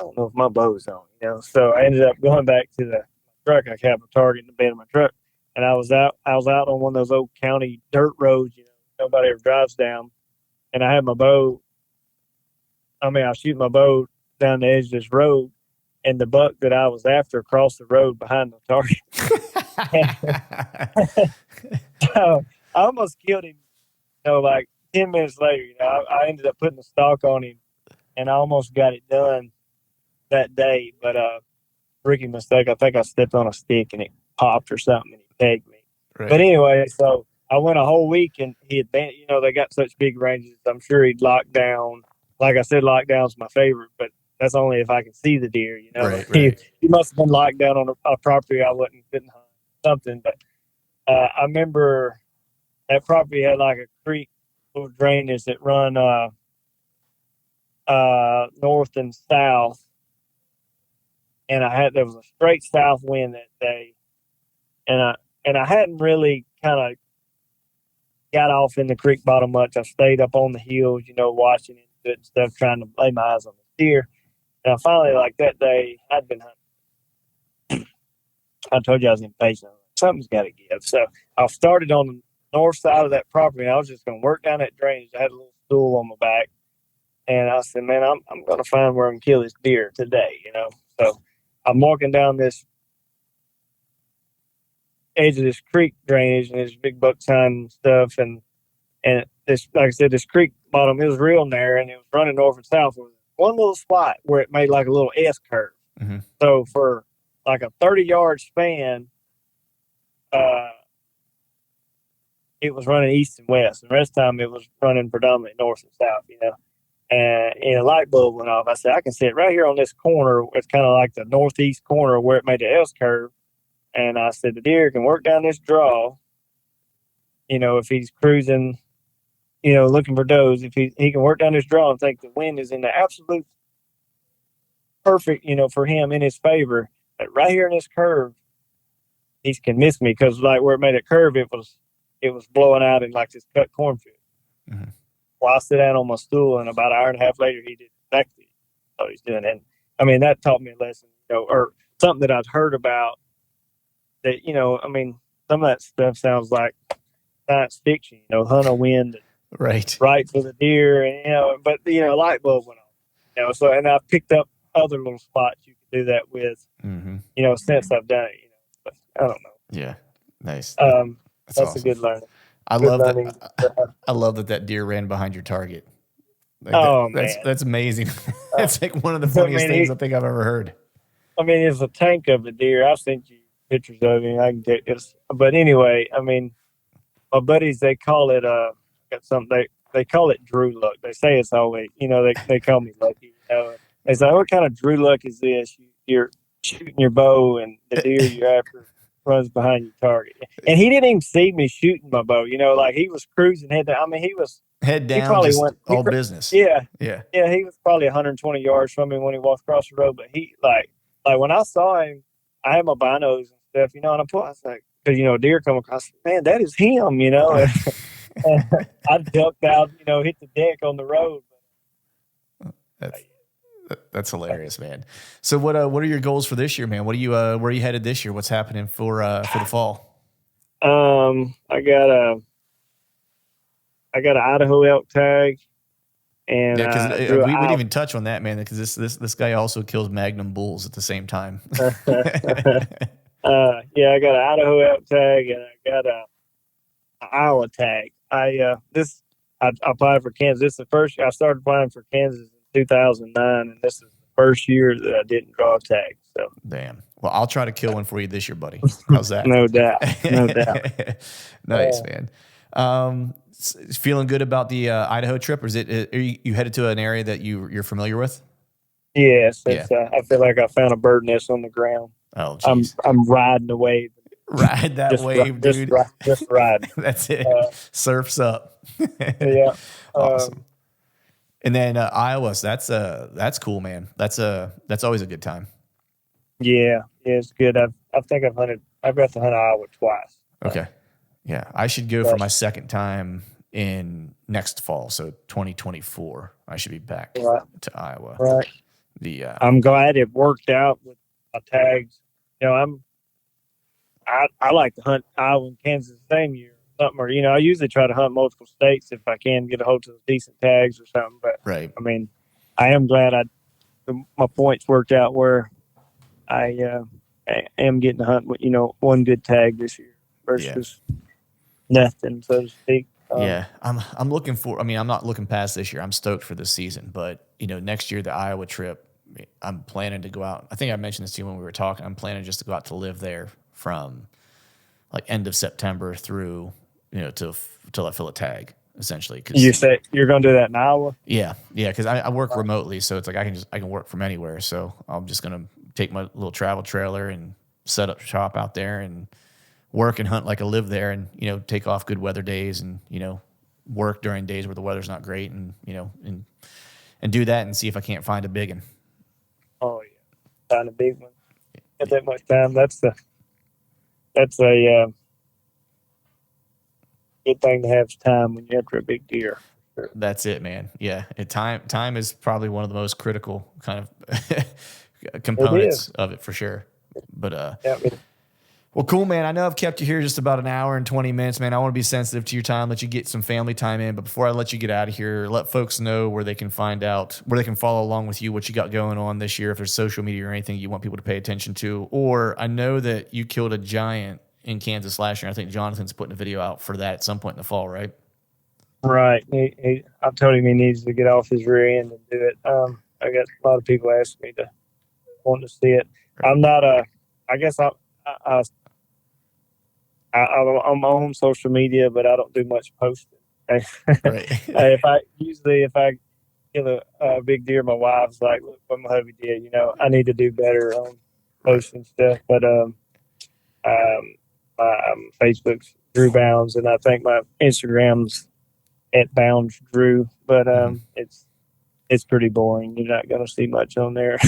I don't know if my bow's on. So I ended up going back to the truck. I kept a target in the bed of my truck, and I was out. I was out on one of those old county dirt roads, nobody ever drives down, and I had my bow. I mean, I was shooting my bow down the edge of this road, and the buck that I was after crossed the road behind the target. So I almost killed him. Like 10 minutes later, I ended up putting the stock on him, and I almost got it done that day. But rookie mistake. I think I stepped on a stick and it popped or something, and he pegged me. But Right. anyway, so I went a whole week, and he had been. They got such big ranges. I'm sure he'd locked down. Like I said, lockdown's my favorite, but that's only if I can see the deer. Right. he, Right. he must have been locked down on a property I couldn't hunt something. But I remember that property had like a creek little drainage that run north and south, and there was a straight south wind that day, and I hadn't really kind of got off in the creek bottom much. I stayed up on the hills, watching it and stuff, trying to lay my eyes on the deer. And I finally, like that day, I'd been hunting. I told you I was impatient. Something's got to give. So I started on the north side of that property, and I was just going to work down that drainage. I had a little stool on my back, and I said, "Man, I'm going to find where I can kill this deer today." So I'm walking down this edge of this creek drainage, and there's big buck sign and stuff, and this, like I said, this creek bottom, it was real narrow, and it was running north and south. There was one little spot where it made like a little S curve. Mm-hmm. So for like a 30-yard span, uh, it was running east and west. The rest of the time, it was running predominantly north and south. And a light bulb went off. I said, I can see it right here on this corner. It's kind of like the northeast corner where it made the S curve. And I said, the deer can work down this draw, if he's cruising, looking for does. If he can work down this draw and think the wind is in the absolute perfect, for him in his favor. But right here in this curve, he can miss me because like where it made a curve, it was blowing out in like this cut cornfield. Mm-hmm. Well, I sit down on my stool, and about an hour and a half later, he did exactly what he's doing. And I mean, that taught me a lesson, or something that I'd heard about. That I mean, some of that stuff sounds like science fiction. Hunt a wind. Right. right for the deer, and but a light bulb went on. So and I've picked up other little spots you can do that with. Mm-hmm. Since I've done it. But I don't Yeah. Nice. know. That's That's a awesome. good learning. I Good love that. learning. I love that deer ran behind your target. Like that. Oh That's man. that's amazing. Uh, It's like one of the I funniest mean, things I think I've ever heard. it's a tank of a deer. I've sent you pictures of him. I can take this. But anyway, my buddies, they call it got something they call it Drew luck. They say it's always they call me lucky. They say, what kind of Drew luck is this? You're shooting your bow and the deer you're after runs behind your target. And he didn't even see me shooting my bow. Like he was cruising head down. Head He down, probably just went. all business. Yeah, Yeah. yeah. He was probably 120 yards from me when he walked across the road. But he like when I saw him, I had my binos and stuff, and I was like, because deer come across. Man, that is him. And I ducked out, hit the deck on the road. That's that's hilarious, man. So what are your goals for this year, man? What are you where are you headed this year? What's happening for the fall? I got an Idaho elk tag, and Yeah, because drew we didn't an even touch on that, man. Because this guy also kills Magnum bulls at the same time. yeah, I got an Idaho elk tag, and I got a Iowa tag. I applied for Kansas. This is the first I started applying for Kansas in 2009, and this is the first year that I didn't draw a tag. So Damn. Well, I'll try to kill one for you this year, buddy. How's that? no doubt, no doubt. Nice, man. Feeling good about the Idaho trip, or is it? Are you headed to an area that you're familiar with? Yes, Yeah. it's. I feel like I found a bird nest on the ground. Oh, I'm geez. I'm riding the wave. Ride that wave, dude. Just riding. That's it. Uh, Surfs up. yeah. Awesome. And then Iowa, so that's cool, man. That's always a good time. Yeah, it's good. I think I've got to hunt Iowa twice. Okay. Yeah, I should go for my That's second time in next fall, so 2024. I should be back right. to Iowa. Right. The I'm glad it worked out with my tags. I like to hunt Iowa and Kansas the same year, something, or I usually try to hunt multiple states if I can get a hold of decent tags or something. But right. I am glad my points worked out where I am getting to hunt with one good tag this year versus nothing, so to speak. Yeah, I'm looking for. I'm not looking past this year. I'm stoked for this season, but next year the Iowa trip, I'm planning to go out. I think I mentioned this to you when we were talking. I'm planning just to go out to live there from like end of September through till I fill a tag essentially. Cause, you say you're going to do that in Iowa? Yeah, because I work remotely, so it's like I can work from anywhere. So I'm just gonna take my little travel trailer and set up shop out there and work and hunt like I live there, and take off good weather days, and work during days where the weather's not great, and and do that and see if I can't find a big one. Oh yeah, find a big one. Get that much time. That's a good thing to have time when you're after a big deer. Sure. That's it, man. Yeah, time is probably one of the most critical kind of components of it for sure. But Yeah, well, cool, man. I know I've kept you here just about an hour and 20 minutes, man. I want to be sensitive to your time, let you get some family time in. But before I let you get out of here, let folks know where they can follow along with you, what you got going on this year, if there's social media or anything you want people to pay attention to. Or I know that you killed a giant in Kansas last year. I think Jonathan's putting a video out for that at some point in the fall, right? right. I told him he needs to get off his rear end and do it. I got a lot of people asking me to want to see it. Right. I'm not I guess I'm on social media, but I don't do much posting. Right. If I kill a big deer, my wife's like, "Look what my hubby did." I need to do better on posting stuff. But my Facebook's Drew Bounds, and I think my Instagram's at Bounds Drew. But it's pretty boring. You're not going to see much on there.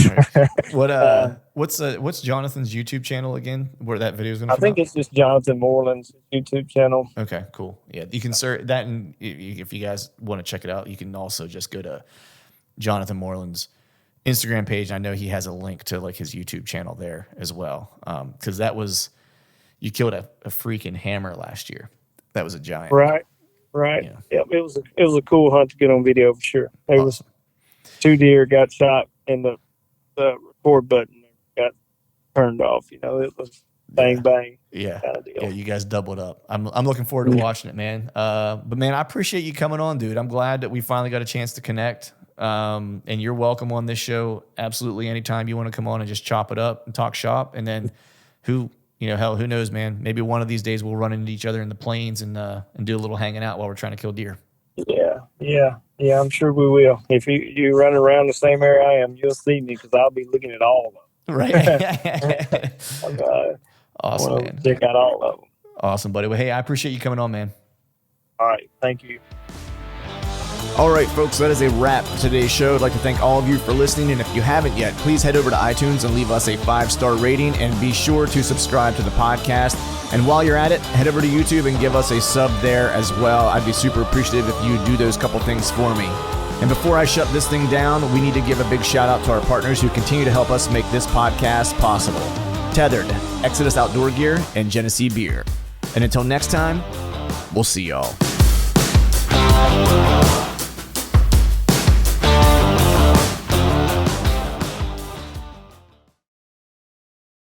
Right. What's Jonathan's YouTube channel again? Where that video is going to come out? I think it's just Jonathan Moreland's YouTube channel. Okay, cool. Yeah, you can search that, and if you guys want to check it out, you can also just go to Jonathan Moreland's Instagram page. I know he has a link to like his YouTube channel there as well. Because you killed a freaking hammer last year. That was a giant. Right. Right. Yeah. Yep. It was a cool hunt to get on video for sure. There was Awesome. 2 deer got shot and the record button got turned off. You know, it was bang Yeah. bang Yeah. kind of Yeah. deal. You guys doubled up. I'm looking forward to watching it, man. But man, I appreciate you coming on, dude. I'm glad that we finally got a chance to connect. And you're welcome on this show. Absolutely. Anytime you want to come on and just chop it up and talk shop. And then hell, who knows, man? Maybe one of these days we'll run into each other in the plains and do a little hanging out while we're trying to kill deer. Yeah. I'm sure we will. If you run around the same area I am, you'll see me because I'll be looking at all of Right. them. I Awesome, want to man. check out all of them. Awesome, buddy. Well, hey, I appreciate you coming on, man. All right. Thank you. All right, folks, that is a wrap for today's show. I'd like to thank all of you for listening. And if you haven't yet, please head over to iTunes and leave us a 5-star rating, and be sure to subscribe to the podcast. And while you're at it, head over to YouTube and give us a sub there as well. I'd be super appreciative if you do those couple things for me. And before I shut this thing down, we need to give a big shout out to our partners who continue to help us make this podcast possible. Tethered, Exodus Outdoor Gear, and Genesee Beer. And until next time, we'll see y'all.